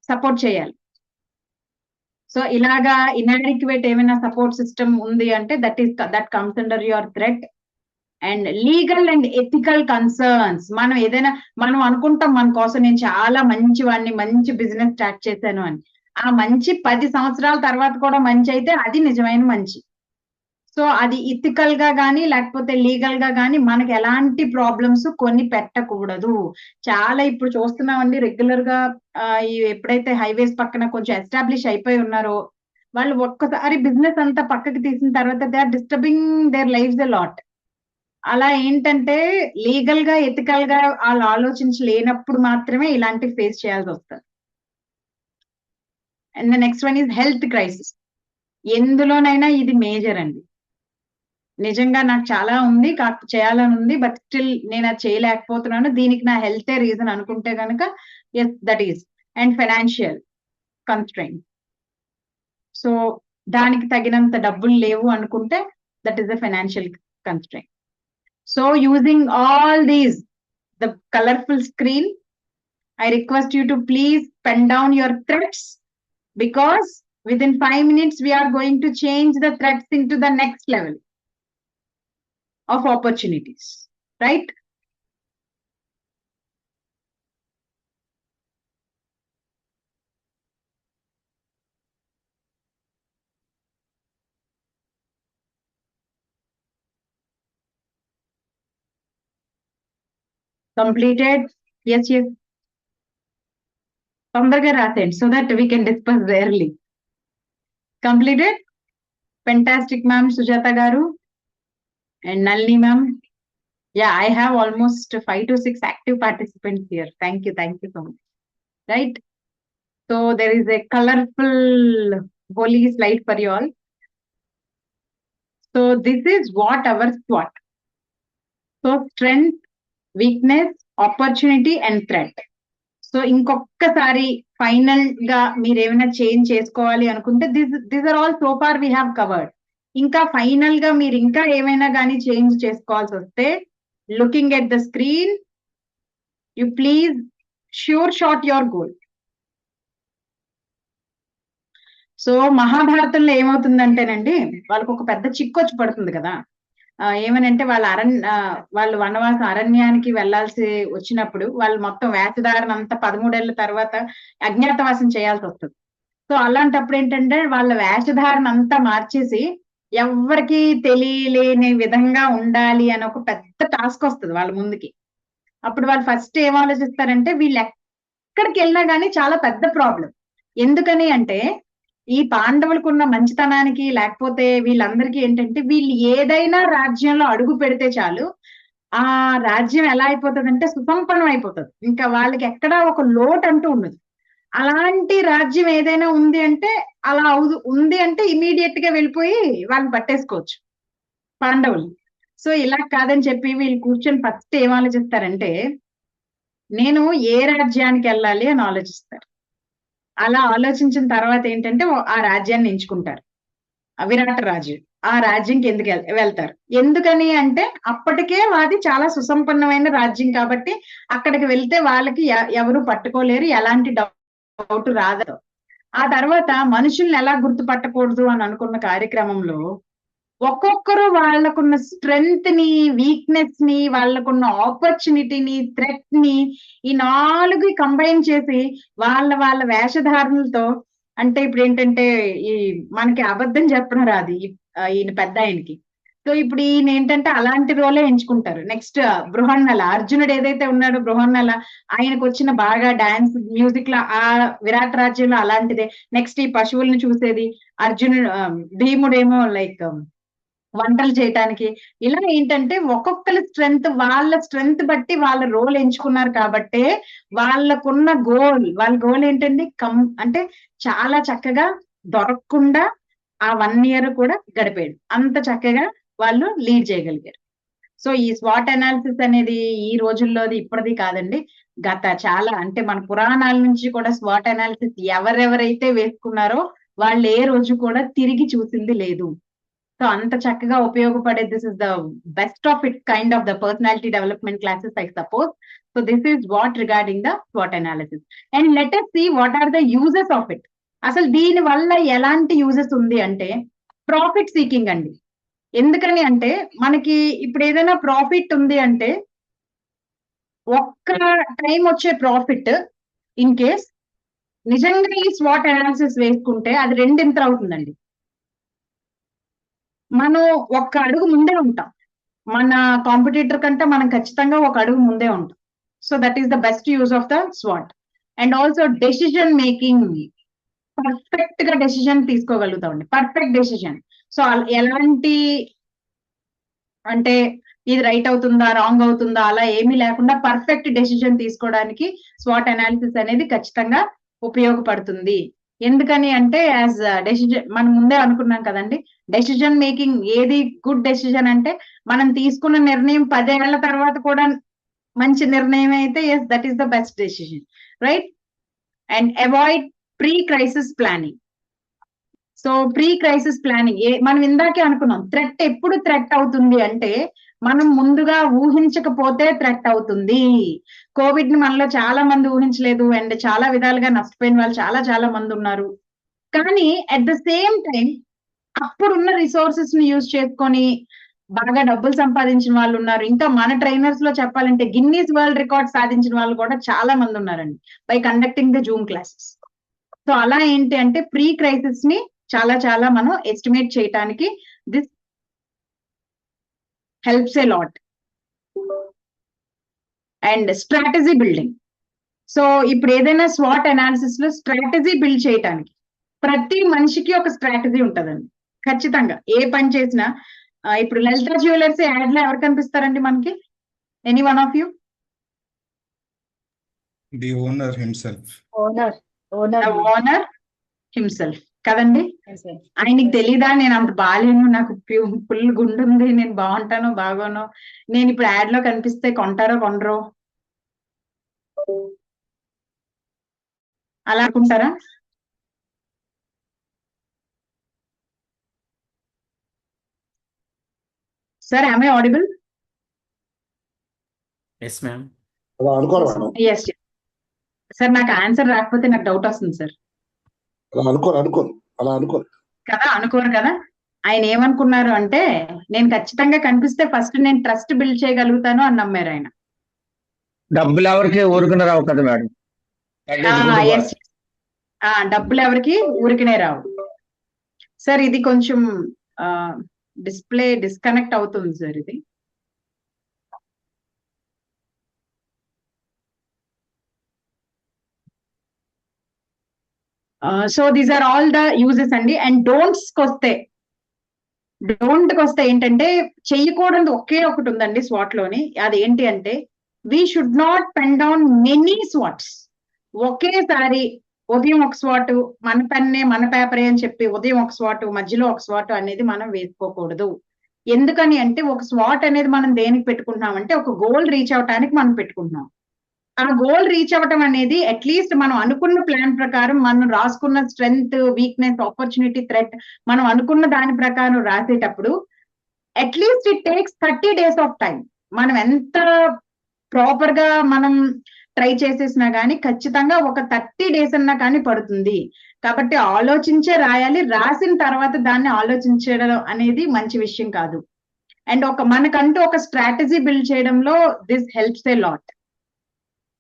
support చేయాలి. సో ఇలాగా inadequate ఏమైనా సపోర్ట్ సిస్టమ్ ఉంది అంటే that comes under your threat. And legal and ethical concerns. మనం అనుకుంటాం మన కోసం నేను చాలా మంచివాడిని, మంచి బిజినెస్ స్టార్ట్ చేశాను అని. ఆ మంచి 10 సంవత్సరాల తర్వాత కూడా మంచి అయితే అది నిజమైన మంచి. సో అది ఇథికల్ గా కానీ లేకపోతే లీగల్ గా కానీ మనకి ఎలాంటి ప్రాబ్లమ్స్ కొన్ని పెట్టకూడదు. చాలా ఇప్పుడు చూస్తున్నామండి రెగ్యులర్ గా ఈ ఎప్పుడైతే హైవేస్ పక్కన కొంచెం ఎస్టాబ్లిష్ అయిపోయి ఉన్నారో వాళ్ళు ఒక్కసారి బిజినెస్ అంతా పక్కకి తీసిన తర్వాత they are disturbing their lifes a lot. అలా ఏంటంటే లీగల్ గా ఎథికల్ గా వాళ్ళు ఆలోచించలేనప్పుడు మాత్రమే ఇలాంటి ఫేస్ చేయాల్సి వస్తుంది. And the next one is health crisis. ఎందులోనైనా ఇది మేజర్ అండి. నిజంగా నాకు చాలా ఉంది చేయాలని ఉంది, బట్ స్టిల్ నేను అది చేయలేకపోతున్నాను, దీనికి నా హెల్తే రీజన్ అనుకుంటే కనుక yes that is. And financial constrain. So దానికి తగినంత డబ్బులు లేవు అనుకుంటే that is the financial constrain. So using all these, the colorful screen, I request you to please pen down your threats, because within 5 minutes we are going to change the threats into the next level of opportunities, right? Completed? Yes. తొందరగా రాసేయండి so that we can discuss early. Completed? Fantastic, ma'am. Sujata garu and Nalini ma'am. Yeah, I have almost 5 to 6 active participants here. Thank you so much. Right? So there is a colorful holy slide for you all. So this is what our SWOT. So strength, weakness, opportunity and threat. So ఇంకొకసారి final గా మీరు ఏమైనా change చేసుకోవాలి అనుకుంటే this are all so far we have covered. ఇంకా final గా మీరు ఇంకా ఏమైనా కానీ చేంజ్ చేసుకోవాల్సి వస్తే looking at the screen you please sure shot your goal. So మహాభారతంలో ఏమవుతుందంటేనండి వాళ్ళకు ఒక పెద్ద చిక్కు వచ్చి పడుతుంది కదా. ఏమనంటే వాళ్ళు వనవాసం అరణ్యానికి వెళ్లాల్సి వచ్చినప్పుడు వాళ్ళు మొత్తం వేషధారణ అంతా 13 ఏళ్ల తర్వాత అజ్ఞాతవాసం చేయాల్సి వస్తుంది. సో అలాంటప్పుడు ఏంటంటే వాళ్ళ వేషధారణ అంతా మార్చేసి ఎవరికి తెలియలేని విధంగా ఉండాలి అని ఒక పెద్ద టాస్క్ వస్తుంది వాళ్ళ ముందుకి. అప్పుడు వాళ్ళు ఫస్ట్ ఏం ఆలోచిస్తారంటే వీళ్ళు ఎక్కడికి వెళ్ళినా కానీ చాలా పెద్ద ప్రాబ్లం. ఎందుకని అంటే ఈ పాండవులకు ఉన్న మంచితనానికి లేకపోతే వీళ్ళందరికీ ఏంటంటే వీళ్ళు ఏదైనా రాజ్యంలో అడుగు పెడితే చాలు ఆ రాజ్యం ఎలా అయిపోతుందంటే సుసంపన్నం అయిపోతుంది. ఇంకా వాళ్ళకి ఎక్కడా ఒక లోటు అంటూ ఉండదు. అలాంటి రాజ్యం ఏదైనా ఉంది అంటే అలా ఉంది అంటే ఇమీడియట్ గా వెళ్ళిపోయి వాళ్ళని పట్టేసుకోవచ్చు పాండవులు. సో ఇలా కాదని చెప్పి వీళ్ళు కూర్చొని ఫస్ట్ ఏం ఆలోచిస్తారంటే నేను ఏ రాజ్యానికి వెళ్ళాలి అని ఆలోచిస్తారు. అలా ఆలోచించిన తర్వాత ఏంటంటే ఆ రాజ్యాన్ని ఎంచుకుంటారు. విరాట రాజ్యం. ఆ రాజ్యంకి ఎందుకు వెళ్తారు? ఎందుకని అంటే అప్పటికే మాది చాలా సుసంపన్నమైన రాజ్యం కాబట్టి అక్కడికి వెళ్తే వాళ్ళకి ఎవరు పట్టుకోలేరు, ఎలాంటి డౌట్ రాదు. ఆ తర్వాత మనుషుల్ని ఎలా గుర్తుపట్టకూడదు అని అనుకున్న కార్యక్రమంలో ఒక్కొక్కరు వాళ్ళకున్న స్ట్రెంగ్త్ ని, వీక్నెస్ ని, వాళ్ళకున్న ఆపర్చునిటీని, థ్రెట్ ని ఈ 4 కంబైన్ చేసి వాళ్ళ వేషధారణలతో, అంటే ఇప్పుడు ఏంటంటే ఈ మనకి అబద్ధం చెప్పడం రాదు ఈయన పెద్ద ఆయనకి. సో ఇప్పుడు ఈయన ఏంటంటే అలాంటి రోలే ఎంచుకుంటారు. నెక్స్ట్ బృహన్నల, అర్జునుడు ఏదైతే ఉన్నాడో బృహన్నల, ఆయనకు వచ్చిన బాగా డాన్స్ మ్యూజిక్ లా ఆ విరాట్ రాజ్యంలో అలాంటిదే. నెక్స్ట్ ఈ పశువుల్ని చూసేది అర్జునుడు, భీముడేమో లైక్ వంటలు చేయటానికి. ఇలా ఏంటంటే ఒక్కొక్కరి స్ట్రెంగ్త్ వాళ్ళ స్ట్రెంగ్త్ బట్టి వాళ్ళ రోల్ ఎంచుకున్నారు కాబట్టి వాళ్ళకున్న వాళ్ళ గోల్ ఏంటండి అంటే చాలా చక్కగా దొరకకుండా ఆ 1 year కూడా గడిపాడు. అంత చక్కగా వాళ్ళు లీడ్ చేయగలిగారు. సో ఈ స్వాట్ అనాలిసిస్ అనేది ఈ రోజుల్లోది ఇప్పటిది కాదండి, గత చాలా అంటే మన పురాణాల నుంచి కూడా స్వాట్ అనాలిసిస్ ఎవరెవరైతే వేసుకున్నారో వాళ్ళు ఏ రోజు కూడా తిరిగి చూసింది లేదు. సో అంత చక్కగా ఉపయోగపడే this is the best of it kind of the personality development classes I suppose. So this is what regarding the swat analysis. And let us see what are the uses of it. అసలు దీని వల్ల ఎలాంటి uses ఉంది అంటే profit seeking అండి. ఎందుకని అంటే మనకి ఇప్పుడు ఏదైనా ప్రాఫిట్ ఉంది అంటే ఒక్క టైం వచ్చే ప్రాఫిట్ ఇన్ కేస్ నిజంగా ఈ స్వాట్ అనాలిసిస్ వేసుకుంటే అది రెండింతలు అవుతుందండి. మనం ఒక్క అడుగు ముందే ఉంటాం. మన కాంపిటీటర్ కంటే మనం ఖచ్చితంగా ఒక అడుగు ముందే ఉంటాం. So that is the best use of the స్వాట్. And also decision making perfect గా డెసిషన్ తీసుకోగలుగుతామండి. Perfect decision. సో ఎలాంటి అంటే ఇది రైట్ అవుతుందా రాంగ్ అవుతుందా అలా ఏమీ లేకుండా పర్ఫెక్ట్ డెసిషన్ తీసుకోవడానికి స్వాట్ అనాలిసిస్ అనేది ఖచ్చితంగా ఉపయోగపడుతుంది. ఎందుకని అంటే యాజ్ డెసిజన్ మనం ముందే అనుకున్నాం కదండి, డెసిజన్ మేకింగ్ ఏది గుడ్ డెసిజన్ అంటే మనం తీసుకున్న నిర్ణయం 10 ఏళ్ల తర్వాత కూడా మంచి నిర్ణయం అయితే yes that is the best decision, right? And avoid pre crisis planning. So pre crisis planning మనం ఇందాకే అనుకున్నాం, థ్రెట్ ఎప్పుడు థ్రెట్ అవుతుంది అంటే మనం ముందుగా ఊహించకపోతే థ్రెట్ అవుతుంది. కోవిడ్ ని మనలో చాలా మంది ఊహించలేదు అండ్ చాలా విధాలుగా నష్టపోయిన వాళ్ళు చాలా చాలా మంది ఉన్నారు. కానీ అట్ ద సేమ్ టైం అప్పుడున్న రిసోర్సెస్ ని యూజ్ చేసుకొని బాగా డబ్బులు సంపాదించిన వాళ్ళు ఉన్నారు. ఇంకా మన ట్రైనర్స్ లో చెప్పాలంటే గిన్నీస్ వరల్డ్ రికార్డ్ సాధించిన వాళ్ళు కూడా చాలా మంది ఉన్నారండి by conducting the Zoom classes. So అలా ఏంటి అంటే ప్రీ క్రైసిస్ ని చాలా చాలా మనం ఎస్టిమేట్ చేయడానికి this helps a lot. And strategy building. So ఇప్పుడు ఏదైనా స్వాట్ అనాలిసిస్ లో స్ట్రాటజీ బిల్డ్ చేయడానికి ప్రతి మనిషికి ఒక స్ట్రాటజీ ఉంటదండి ఖచ్చితంగా. ఏ పని చేసినా ఇప్పుడు లలిత జ్యువెలర్స్ యాడ్ లో ఎవరు కనిపిస్తారండి మనకి? Any one of you? The owner himself. Owner owner owner himself కదండి. ఎస్ ఎస్ ఆయనకి తెలీదా నేను అంత బాగాలేను, నాకు ఫుల్ గుండు ఉంది, నేను బాగుంటానో బాగోనో, నేను ఇప్పుడు యాడ్ లో కనిపిస్తే కొంటారో కొనరో అలా అనుకుంటారా? Sir am I audible? Yes ma'am. అలా అనుకోరు మేడం. Yes sir. నాకు ఆన్సర్ రాకపోతే నాకు డౌట్ వస్తుంది సార్. అలా అనుకోరు కదా, అనుకోరు కదా. ఆయన ఏమనుకున్నారు అంటే నేను ఖచ్చితంగా కనిపిస్తే ఫస్ట్ నేను ట్రస్ట్ బిల్డ్ చేయగలుగుతాను అని నమ్మారు ఆయన. డబ్బులు ఎవరికి ఊరుకుని రావు కదా మేడం. ఎస్, డబ్బులు ఎవరికి ఊరికనే రావు. సార్ ఇది కొంచెం డిస్ప్లే డిస్కనెక్ట్ అవుతుంది సార్ ఇది. So these are all the uses అండి. అండ్ డోంట్స్ వస్తే ఏంటంటే చెయ్యకూడదు ఒకే ఒకటి ఉందండి స్వాట్ లోని. అది ఏంటి అంటే we should not pen down many swords. ఒకేసారి ఉదయం ఒక స్వాట్, మన పెన్నే మన పేపరే అని చెప్పి ఉదయం ఒక స్వాట్ మధ్యలో ఒక స్వాట్ అనేది మనం వేసుకోకూడదు. ఎందుకని అంటే ఒక స్వాట్ అనేది మనం దేనికి పెట్టుకుంటున్నాం అంటే ఒక గోల్ రీచ్ అవటానికి మనం పెట్టుకుంటున్నాం. ఆ గోల్ రీచ్ అవ్వటం అనేది అట్లీస్ట్ మనం అనుకున్న ప్లాన్ ప్రకారం మనం రాసుకున్న స్ట్రెంగ్త్, వీక్నెస్, ఆపర్చునిటీ, థ్రెట్ మనం అనుకున్న దాని ప్రకారం రాసేటప్పుడు at least it takes 30 days of time. మనం ఎంత ప్రాపర్ గా మనం ట్రై చేసేసినా కానీ ఖచ్చితంగా ఒక 30 days అన్నా కానీ పడుతుంది. కాబట్టి ఆలోచించే రాయాలి. రాసిన తర్వాత దాన్ని ఆలోచించడం అనేది మంచి విషయం కాదు. అండ్ మనకంటూ ఒక స్ట్రాటజీ బిల్డ్ చేయడంలో this helps a lot.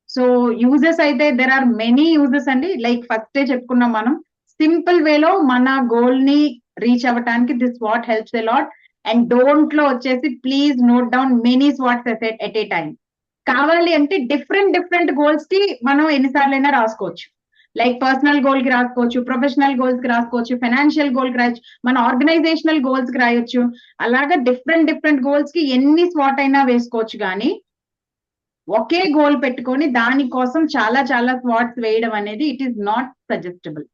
So uses అయితే దెర్ ఆర్ మెనీ యూజెస్ అండి. లైక్ ఫస్ట్ చెప్పుకున్నాం మనం సింపుల్ వేలో మన గోల్ ని రీచ్ అవ్వటానికి this what helps a lot. And don't లో వచ్చేసి please note down many swords at a time. కావాలి అంటే డిఫరెంట్ గోల్స్ కి మనం ఎన్నిసార్లైనా రాసుకోవచ్చు. లైక్ పర్సనల్ గోల్ కి రాసుకోవచ్చు, ప్రొఫెషనల్ గోల్స్ కి రాసుకోవచ్చు, ఫైనాన్షియల్ గోల్ కి రాయొచ్చు, మన ఆర్గనైజేషనల్ గోల్స్ కి రాయొచ్చు. అలాగా డిఫరెంట్ గోల్స్ కి ఎన్ని స్వాట్ అయినా వేసుకోవచ్చు. కానీ ఒకే గోల్ పెట్టుకొని దానికోసం చాలా స్వాట్స్ వేయడం అనేది it is not suggestible,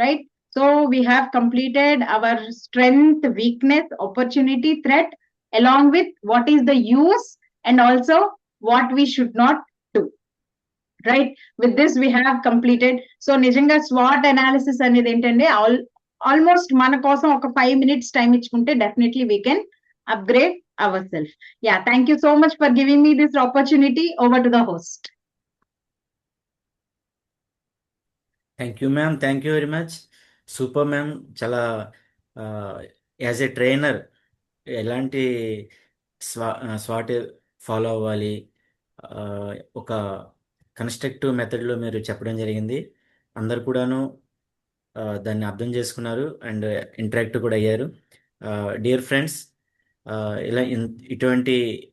right? So we have completed hour strength, weakness, opportunity, threat along with what is the use and also what we should not do, right? With this we have completed. So నిజంగా swat analysis అనేది ఏంటంటే almost మన కోసం ఒక 5 minutes time ఇచ్చుకుంటే definitely we can upgrade ourselves. Yeah, thank you so much for giving me this opportunity. Over to the host. Thank you ma'am. Thank you very much. Super ma'am. చాలా as a trainer ఎలాంటి swat follow అవ్వాలి, ఆ, ఒక constructive మెథడ్లో మీరు చెప్పడం జరిగింది. అందరు కూడాను దాన్ని అర్థం చేసుకున్నారు అండ్ ఇంటరాక్ట్ కూడా అయ్యారు. డియర్ ఫ్రెండ్స్, ఇటువంటి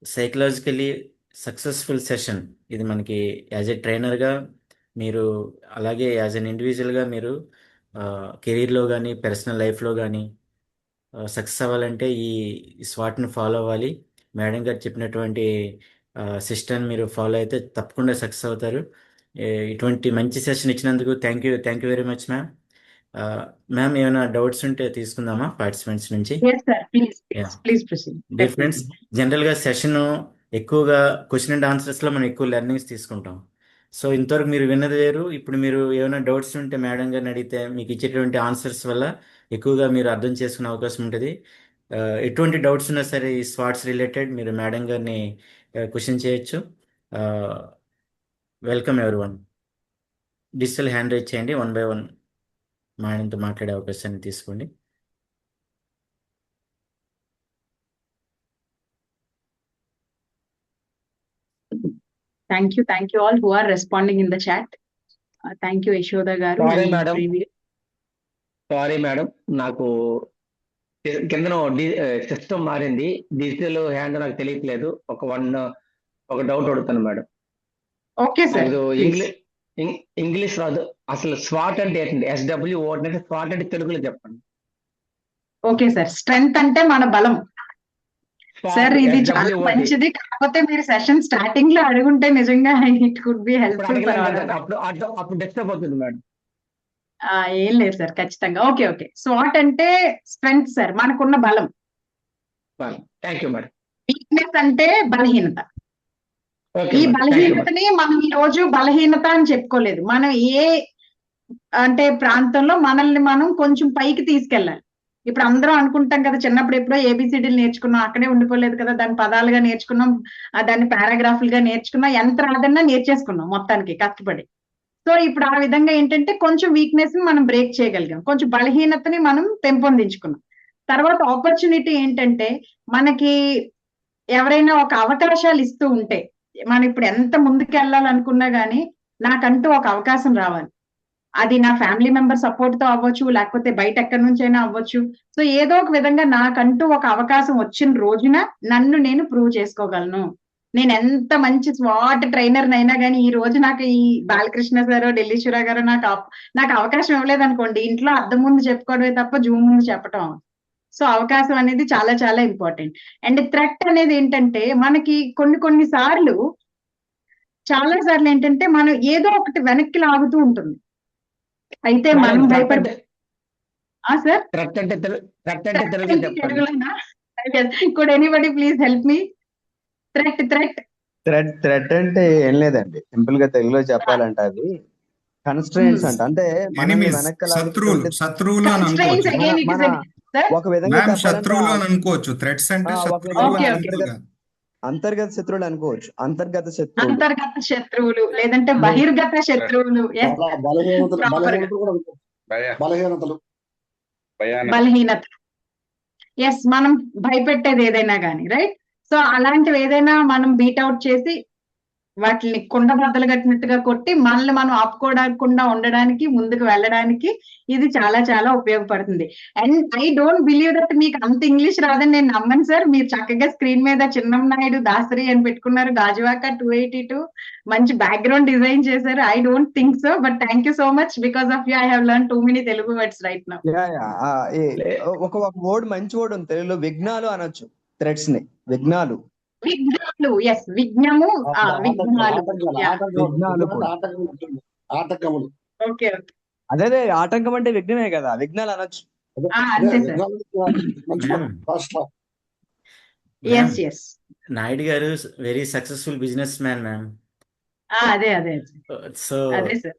సైకలాజికలీ సక్సెస్ఫుల్ సెషన్ ఇది మనకి యాజ్ ఎ ట్రైనర్గా మీరు, అలాగే యాజ్ ఎన్ ఇండివిజువల్గా మీరు కెరీర్లో కానీ పర్సనల్ లైఫ్లో కానీ సక్సెస్ అవ్వాలంటే ఈ స్వాట్ని ఫాలో అవ్వాలి. మేడం గారు చెప్పినటువంటి సిస్టమ్ మీరు ఫాలో అయితే తప్పకుండా సక్సెస్ అవుతారు. ఇటువంటి మంచి సెషన్ ఇచ్చినందుకు thank you very much ma'am. Ma'am, ఏమైనా డౌట్స్ ఉంటే తీసుకుందామా పార్టిసిపెంట్స్ నుంచి? Yes sir, please Yeah. Please proceed. Dear friends, జనరల్గా సెషన్ ఎక్కువగా క్వశ్చన్ అండ్ ఆన్సర్స్లో మనం ఎక్కువ లెర్నింగ్స్ తీసుకుంటాం. సో ఇంతవరకు మీరు విన్నది వేరు. ఇప్పుడు మీరు ఏమైనా డౌట్స్ ఉంటే మేడం గారిని అడిగితే మీకు ఇచ్చేటువంటి ఆన్సర్స్ వల్ల ఎక్కువగా మీరు అర్థం చేసుకునే అవకాశం ఉంటుంది. ఎటువంటి డౌట్స్ ఉన్నా సరే ఈ స్వాట్స్ రిలేటెడ్ మీరు మేడం గారిని క్వశ్చన్ చేయొచ్చు. Welcome everyone. Digital hand raise చేయండి, 1 by 1 మేడంతో మాట్లాడే అవకాశాన్ని తీసుకోండి. Thank you all who are responding in the chat. Thank you Yashoda గారు. Sorry, and madam. previous- sorry madam, నాకు కింద సిస్టమ్ మారింది. డిజిటల్ హ్యాండ్ నాకు తెలియట్లేదు. ఒక డౌట్ అడుగుతాను మేడం. ఓకే సార్, నాకు please. ఇంగ్లీష్ రాదు. అసలు స్వాట్ అంటే ఏంటండి? SWO అంటే స్వాట్ అంటే తెలుగులో చెప్పండి. ఓకే సార్, స్ట్రెంగ్త్ అంటే మన బలం. SWOT, సార్ ఇది చాలా SWOT. మంచిది, కాకపోతే మీరు సెషన్ స్టార్టింగ్ లో అడుగుంటే నిజంగా ఇట్ కుడ్ బి ఇప్పుడు హెల్ప్ఫుల్ ఫర్ అడగలేను ఆల్. కదా, అప్పుడు డిస్టర్బ్ అవుతుంది మేడం. ఏం లేదు సార్, ఖచ్చితంగా. ఓకే స్వాట్ అంటే స్ట్రెంగ్త్ సార్, మనకున్న బలం. Thank you madam. వీక్నెస్ అంటే బలహీనత. ఓకే ఈ మేడం, థ్యాంక్ యూ మేడం. బలహీనతని మనం ఈ రోజు బలహీనత అని చెప్పుకోలేదు. మనం ఏ అంటే ప్రాంతంలో మనల్ని మనం కొంచెం పైకి తీసుకెళ్ళాలి. ఇప్పుడు అందరం అనుకుంటాం కదా, చిన్నప్పుడు ఎప్పుడో ఏబిసిడీలు నేర్చుకున్నాం, అక్కడే ఉండిపోలేదు కదా, దాని పదాలుగా నేర్చుకున్నాం, దాన్ని పారాగ్రాఫ్లుగా నేర్చుకున్నాం, ఎంత రాదన్నా నేర్చేసుకున్నాం మొత్తానికి కష్టపడి. సో ఇప్పుడు ఆ విధంగా ఏంటంటే కొంచెం వీక్నెస్ ని మనం బ్రేక్ చేయగలిగాం, కొంచెం బలహీనతని మనం పెంపొందించుకున్నాం. తర్వాత ఆపర్చునిటీ ఏంటంటే, మనకి ఎవరైనా ఒక అవకాశాలు ఇస్తూ ఉంటే, మనం ఇప్పుడు ఎంత ముందుకు వెళ్ళాలనుకున్నా గానీ నాకంటూ ఒక అవకాశం రావాలి. అది నా ఫ్యామిలీ మెంబర్ సపోర్ట్ తో అవ్వచ్చు, లేకపోతే బయట ఎక్కడి నుంచైనా అవ్వచ్చు. సో ఏదో ఒక విధంగా నాకంటూ ఒక అవకాశం వచ్చిన రోజున నన్ను నేను ప్రూవ్ చేసుకోగలను. నేను ఎంత మంచి స్వాట్ ట్రైనర్ అయినా కానీ ఈ రోజు నాకు ఈ బాలకృష్ణ గారు, ఢిల్లీశ్వర గారు నాకు అవకాశం ఇవ్వలేదు అనుకోండి, ఇంట్లో అద్దం ముందు చెప్పుకోవడమే తప్ప జూమ్ ముందు చెప్పటం. సో అవకాశం అనేది చాలా చాలా ఇంపార్టెంట్. అండ్ థ్రెట్ అనేది ఏంటంటే, మనకి కొన్ని సార్లు చాలా సార్లు ఏంటంటే మనం ఏదో ఒకటి వెనక్కి లాగుతూ ఉంటుంది. అయితే మనం భయపడి సార్ థ్రెట్ అంటే తెలుగులో చెప్పండి. తెలుగులోనా? Could anybody please help me? Threat threat అంటే ఏం లేదండి, సింపుల్ గా తెలుగులో చెప్పాలంటే అది కన్స్ట్రెయింట్స్ అంటే మనల్ని ఎనిమీస్, వెనక్కి శత్రువులు అని Constraints అనుకోవచ్చు. again, it is మన- sir? ఒక విధంగా మ్యామ్, చెప్పాలంటే శత్రువులు అని అనుకోవచ్చు. థ్రెట్స్ అంటే ఒక శత్రువులు Okay, అని okay. తెలుగుగా. అంతర్గత శత్రువులు అనుకోవచ్చు. అంతర్గత శత్రువులు అంతర్గత శత్రువులు లేదంటే బహిర్గత శత్రువులు. Yes, అలా బలహీనతలు Proper గా. బలహీనతలు కూడా ఉంటాయి. భయ బలహీనతలు భయానక బలహీనత. ఎస్, మనం భయపెట్టేది ఏదైనా కానీ, రైట్? సో అలాంటివి ఏదైనా మనం బీట్అవుట్ చేసి వాటిని కుండ బద్దలు కట్టినట్టుగా కొట్టి మనల్ని మనం ఆపుకోకుండా ఉండడానికి, ముందుకు వెళ్ళడానికి ఇది చాలా చాలా ఉపయోగపడుతుంది. And I don't believe that మీకు అంత ఇంగ్లీష్ రాదని నేను నమ్మను సార్. మీరు చక్కగా స్క్రీన్ మీద చిన్నం నాయుడు దాసరి అని పెట్టుకున్నారు, గాజువాక 282 మంచి బ్యాక్గ్రౌండ్ డిజైన్ చేశారు. I don't think so, but thank you so much. Because of you I have learn too many Telugu words right now. ఒక వర్డ్, మంచి వర్డ్ ఉంది తెలుగులో, విఘ్నాలు అనొచ్చు. థ్రెట్స్ ని విఘ్నాలు. విఘ్నాలు, ఎస్, విఘ్నము, విఘ్నాలు. విఘ్నాలు కూడా. ఆటంకములు ఓకే అదే ఆటంకం అంటే విఘ్నమే కదా, విఘ్నాలు అనొచ్చు. అంతే sir. First yes yes, Naidu garu very successful businessman ma'am. అదే సో అదే సార్.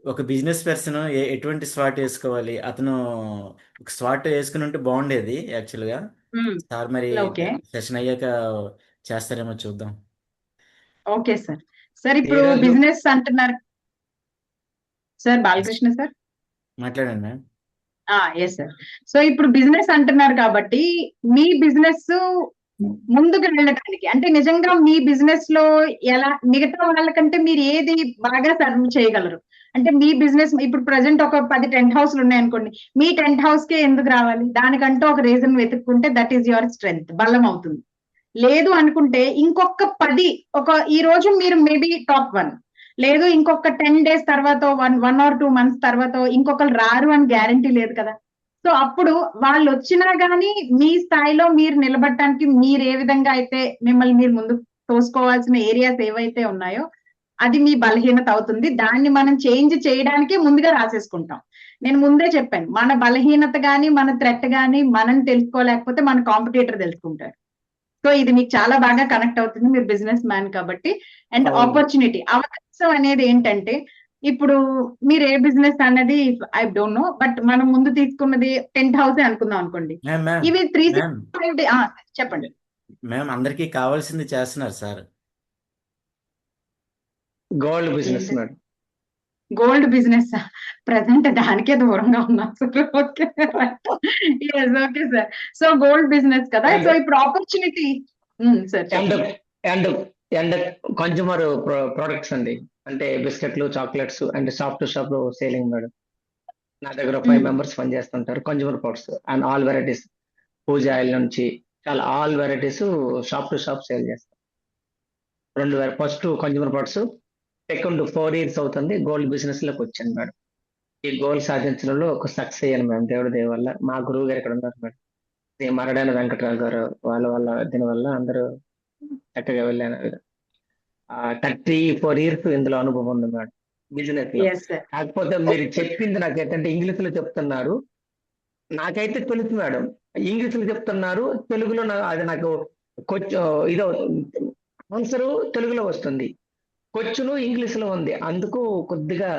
ఒక బిజినెస్ పర్సన్ ఎటువంటి స్వాట్ వేసుకోవాలి? అతను ఒక స్వాట్ వేసుకుని ఉంటే బాగుండేది యాక్చువల్గా. సార్ మరి ఓకే సెషన్ అయ్యాక చేస్తారేమో చూద్దాం. Okay sir. సార్ ఇప్పుడు ఈరోజు- బిజినెస్ అంటున్నారు సార్. బాలకృష్ణ సార్ మాట్లాడండి మ్యామ్. Yes sir. సో ఇప్పుడు బిజినెస్ అంటున్నారు కాబట్టి మీ బిజినెస్ ముందుకు వెళ్ళడానికి అంటే నిజంగా మీ బిజినెస్ లో ఎలా మిగతా వాళ్ళకంటే మీరు ఏది బాగా సర్వ్ చేయగలరు? అంటే మీ బిజినెస్ ఇప్పుడు ప్రజెంట్ ఒక 10 టెంట్ హౌస్లు ఉన్నాయనుకోండి, మీ టెంట్ హౌస్ కే ఎందుకు రావాలి? దానికంటూ ఒక రీజన్ వెతుక్కుంటే దట్ ఈస్ యువర్ స్ట్రెంగ్త్, బలం అవుతుంది. లేదు అనుకుంటే ఇంకొక 10 ఈ రోజు మీరు మేబీ టాప్ 1, లేదు ఇంకొక 10 days తర్వాత 1 or 2 months తర్వాత ఇంకొకరు రారు అని గ్యారంటీ లేదు కదా. సో అప్పుడు వాళ్ళు వచ్చినా గానీ మీ స్థాయిలో మీరు నిలబడటానికి మీరు ఏ విధంగా అయితే మిమ్మల్ని మీరు ముందు తోసుకోవాల్సిన ఏరియాస్ ఏవైతే ఉన్నాయో అది మీ బలహీనత అవుతుంది. దాన్ని మనం చేంజ్ చేయడానికి ముందుగా రాసేసుకుంటాం. నేను ముందే చెప్పాను, మన బలహీనత గానీ మన థ్రెట్ గానీ మనం తెలుసుకోలేకపోతే మన కాంపిటీటర్ తెలుసుకుంటారు. సో ఇది మీకు చాలా బాగా కనెక్ట్ అవుతుంది, మీరు బిజినెస్ మ్యాన్ కాబట్టి. అండ్ అవును. ఆపర్చునిటీ, అవకాశం అనేది ఏంటంటే ఇప్పుడు మీరు ఏ బిజినెస్ అన్నది ఐ డోంట్ నో, బట్ మనం ముందు తీసుకున్నది టెంట్ హౌస్ అనుకుందాం అనుకోండి. మ్యామ్ ఇవి మ్యామ్ 365 చెప్పండి. మ్యామ్ అందరికీ కావాల్సింది చేస్తున్నారు సార్. గోల్డ్ బిజినెస్ ఏంటి? మేడం. గోల్డ్ బిజినెస్ ప్రజెంట్ దానికే దూరంగా ఉన్నాం sir. Okay okay sir. So gold business కదా. And- సో ఇప్పుడు ఆపర్చునిటీ సార్ అండ్ చెప్పండి. అండ్ అండ్ కన్జ్యూమర్ ప్రొడక్ట్స్ అండి, అంటే బిస్కెట్లు, chocolates and shop to shop selling madam. నా దగ్గర 5 మెంబర్స్ పనిచేస్తుంటారు. Consumer products and all varieties, puja oil నుంచి చాలా all varieties shop to shop sale చేస్తాం. First consumer products, second 4 years అవుతుంది గోల్డ్ బిజినెస్ లోకి వచ్చాను మేడం. ఈ గోల్ సాధించడంలో ఒక సక్సెస్ అయ్యాను మేడం, దేవుడి దయ వల్ల. మా గురువు గారు ఇక్కడ ఉన్నారు మేడం, శ్రీ మరడాన వెంకటరావు గారు. వాళ్ళ దీని వల్ల అందరూ చక్కగా వెళ్ళాను. 34 years ఇందులో అనుభవం ఉంది మేడం బిజినెస్ లో. Yes sir. కాకపోతే మీరు చెప్పింది నాకు ఏంటంటే ఇంగ్లీష్ లో చెప్తున్నారు, నాకైతే తెలుసు మేడం. ఇంగ్లీష్ లో చెప్తున్నారు, తెలుగులో అది నాకు కొంచెం ఇదో ఆన్సర్ తెలుగులో వస్తుంది, కొంచెం ఇంగ్లీష్ లో ఉంది. అందుకు కొద్దిగా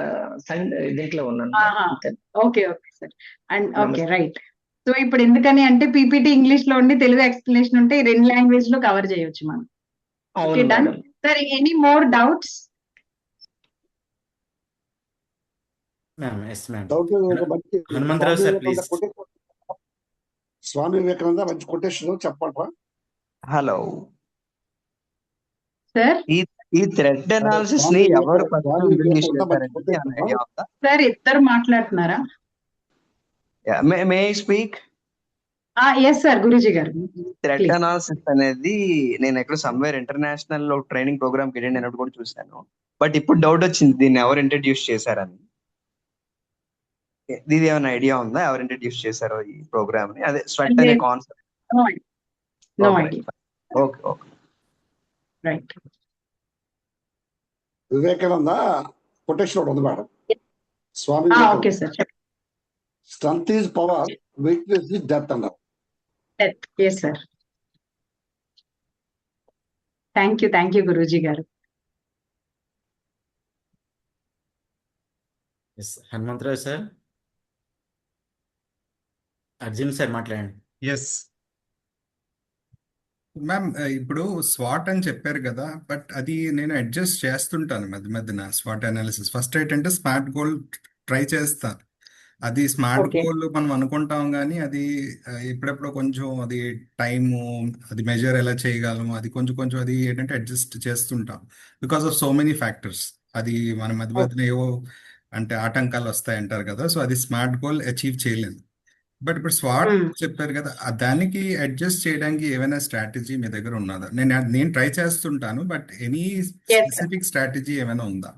దీంట్లో ఉన్నాను. అంతే. Okay okay sir. And okay నమస్తే. రైట్. సో ఇప్పుడు ఎందుకని అంటే పీపీటీ ఇంగ్లీష్ లో ఉండి తెలుగు ఎక్స్ప్లెనేషన్ ఉంటే ఈ 2 లాంగ్వేజ్ లో కవర్ చేయొచ్చు మనం. ఓకే అవును done madam. Sir. Any more doubts? Ma'am yes ma'am. Doubt ఒక మంచి హనుమంతరావు సార్ స్వామి ప్లీజ్. వివేకానంద స్వామి వివేకానంద మంచి కొటేషన్ చెప్పండి. హలో, సార్ ఈ థ్రెడ్ అనాలిసిస్ ని ఎవరు ఫస్ట్ స్వామి ఇంట్రడ్యూస్ వివేకానంద మంచి చేశారండి? ఏమైనా కొటేషన్ ఐడియా ఉందా? సార్ ఇద్దరు మాట్లాడుతున్నారా? May I speak? Yes sir, Guruji గారు థ్రెడ్ ప్లీజ్. అనాలిసిస్ అనేది నేను ఎక్కడ సమ్వేర్ ఇంటర్నేషనల్ లో ట్రైనింగ్ ప్రోగ్రామ్ కి అటెండ్ అయినప్పుడు కూడా చూశాను. బట్ ఇప్పుడు డౌట్ వచ్చింది, దీన్ని ఎవరు ఇంట్రడ్యూస్ చేశారని. ఇది ఏమైనా ఐడియా ఉందా ఎవరు ఇంట్రడ్యూస్ చేశారో ఈ ప్రోగ్రామ్ ని? అదే స్వెట్ అనే concept. No idea. Okay okay right. Vivekananda quotation ఒకటి ఉంది madam. Swami okay Vivekananda, sir చెప్పండి. Strength is power, weakness is death అన్నారు. Yes sir. Thank you Guruji garu. Yes Hanumantharao sir. Arjun sir మాట్లాడండి. Yes ma'am. ఇప్పుడు స్వాట్ అని చెప్పారు కదా, బట్ అది నేను అడ్జస్ట్ చేస్తుంటాను మధ్య మధ్యన. స్వాట్ అనాలిసిస్ ఫస్ట్ ఏంటంటే స్మార్ట్ గోల్ ట్రై చేస్తాను. అది స్మార్ట్ Okay. గోల్ మనం అనుకుంటాం కానీ అది ఎప్పుడెప్పుడో కొంచెం అది టైము, అది మెజర్ ఎలా చేయగలము, అది కొంచెం అది ఏంటంటే అడ్జస్ట్ చేస్తుంటాం because of so many factors. అది మన మధ్య మధ్యన ఏవో అంటే ఆటంకాలు వస్తాయి అంటారు కదా. సో అది స్మార్ట్ గోల్ అచీవ్ చేయలేదు. బట్ ఇప్పుడు స్వాట్ చెప్పారు కదా, దానికి అడ్జస్ట్ చేయడానికి ఏమైనా స్ట్రాటజీ మీ దగ్గర ఉన్నదా? నేను ట్రై చేస్తుంటాను, బట్ ఎనీ స్పెసిఫిక్ స్ట్రాటజీ ఏమైనా ఉందా?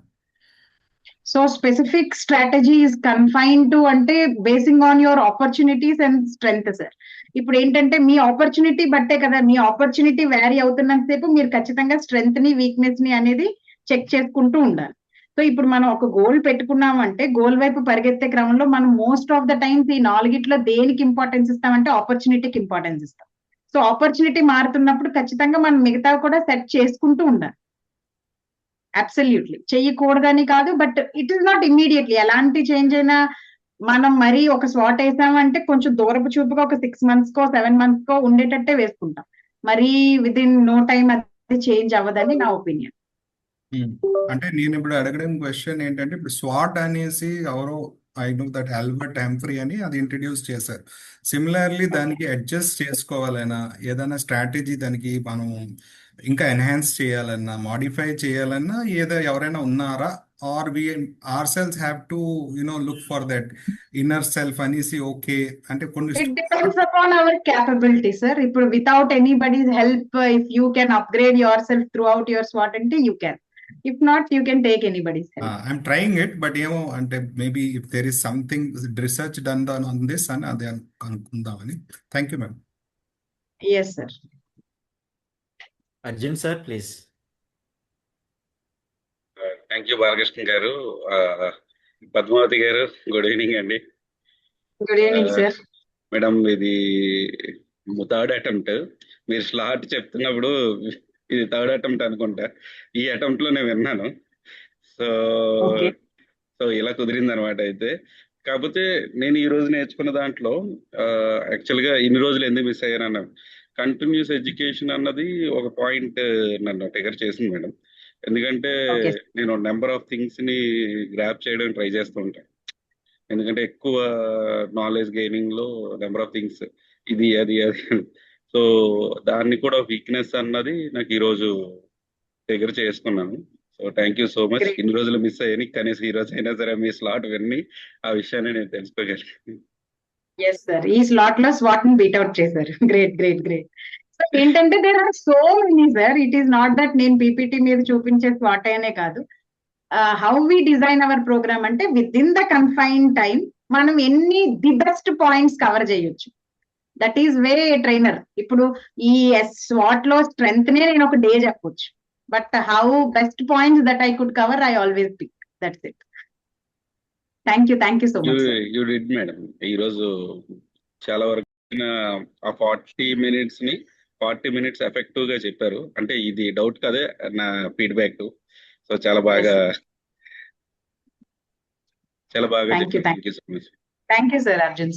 So specific strategy is confine to అంటే basing on your opportunities and strength sir. ఇప్పుడు ఏంటంటే మీ ఆపర్చునిటీ బట్టే కదా, మీ ఆపర్చునిటీ వ్యారీ అవుతున్నంతసేపు మీరు ఖచ్చితంగా స్ట్రెంగ్త్ ని వీక్నెస్ ని అనేది చెక్ చేసుకుంటూ ఉండాలి. సో ఇప్పుడు మనం ఒక గోల్ పెట్టుకున్నామంటే గోల్ వైపు పరిగెత్తే క్రమంలో మనం మోస్ట్ ఆఫ్ ద టైమ్స్ ఈ 4గిట్లో దేనికి ఇంపార్టెన్స్ ఇస్తామంటే ఆపర్చునిటీకి ఇంపార్టెన్స్ ఇస్తాం. సో ఆపర్చునిటీ మారుతున్నప్పుడు ఖచ్చితంగా మనం మిగతా కూడా సెట్ చేసుకుంటూ ఉండాలి. అబ్సల్యూట్లీ చెయ్యకూడదని కాదు, but it is not immediately. ఎలాంటి చేంజ్ అయినా మనం మరీ ఒక స్వాట్ వేసామంటే కొంచెం దూరపు చూపుగా ఒక 6 months కో 7 months కో ఉండేటట్టే వేసుకుంటాం. మరీ విత్ ఇన్ నో టైం అది చేంజ్ అవ్వదని నా ఒపీనియన్. అంటే నేను ఇప్పుడు అడగడం క్వశ్చన్ ఏంటంటే, ఇప్పుడు స్వాట్ అనేసి ఎవరో I know that Albert Humphry అని అది ఇంట్రడ్యూస్ చేశారు. సిమిలర్లీ దానికి అడ్జస్ట్ చేసుకోవాలన్నా ఏదైనా స్ట్రాటజీ దానికి మనం ఇంకా ఎన్హాన్స్ చేయాలన్నా మాడిఫై చేయాలన్నా ఎవరైనా ఉన్నారా, or we ourselves have to look for that inner self అనేసి ఓకే అంటే కొన్ని It depends upon our capability, sir. ఇప్పుడు without anybody's help, if you can upgrade yourself throughout your SWOT అంటే you can. If not, you can take anybody's help. I'm trying it, but ఏమో అంటే maybe if there is something research done on this అని అదే అనుకుందామని. Thank you ma'am. Yes, sir. Arjun sir please. Thank you Balakrishna garu. Padmavathi garu good evening అండి. Good evening, sir. Madam, ఇది third attempt. మీరు slot చెప్తున్నప్పుడు ఇది థర్డ్ అటెంప్ట్ అనుకుంటా. ఈ అటెంప్ట్ లో నేను విన్నాను. So Okay. సో ఇలా కుదిరింది అనమాట. అయితే కాకపోతే నేను ఈ రోజు నేర్చుకున్న దాంట్లో యాక్చువల్ గా ఇన్ని రోజులు ఎందుకు మిస్ అయ్యాను కంటిన్యూస్ ఎడ్యుకేషన్ అన్నది ఒక పాయింట్ నన్ను ట్రిగర్ చేసింది మేడం. ఎందుకంటే Okay. నేను నెంబర్ ఆఫ్ థింగ్స్ ని గ్రాప్ చేయడానికి ట్రై చేస్తూ ఉంటాను. ఎందుకంటే ఎక్కువ నాలెడ్జ్ గెయినింగ్ లో నెంబర్ ఆఫ్ థింగ్స్ ఇది అది అది సో దాన్ని కూడా వీక్నెస్ అన్నది నాకు ఈ రోజు దగ్గర చేసుకున్నాను. So thank you so much. Great. ఇన్ని రోజులు మిస్ అయ్యాను, కనీసం ఈ రోజు అయినా సరే మీ స్లాట్ విన్ని ఆ విషయాన్ని నేను తెలుసుకోగలను. Yes, sir. ఈ స్లాట్ లో SWOT ని బీట్అవుట్ చేశారు. Great great great. సో ఏంటంటే there are so many, sir. It is not that నేను పీపీటీ మీద చూపించే SWOT అనే కాదు. How we design our program అంటే within the confine time మనం ఎన్ని ది బెస్ట్ పాయింట్స్ కవర్ చేయొచ్చు. That is way trainer. ఇప్పుడు ఈ SWOT లో స్ట్రెంగ్త్ నే నేను ఒక డే చెప్పొచ్చు, but how best points that I could cover I always pick. That's it. Thank you so much, sir. You did madam. ఈ రోజు చాలా వరకు ఆ 40 minutes ఎఫెక్టివ్ గా చెప్పారు. అంటే ఇది డౌట్ కదే నా ఫీడ్బ్యాక్. సో చాలా బాగా Thank you, చెప్పారు. thank thank you so much. Thank you, sir. Arjun sir.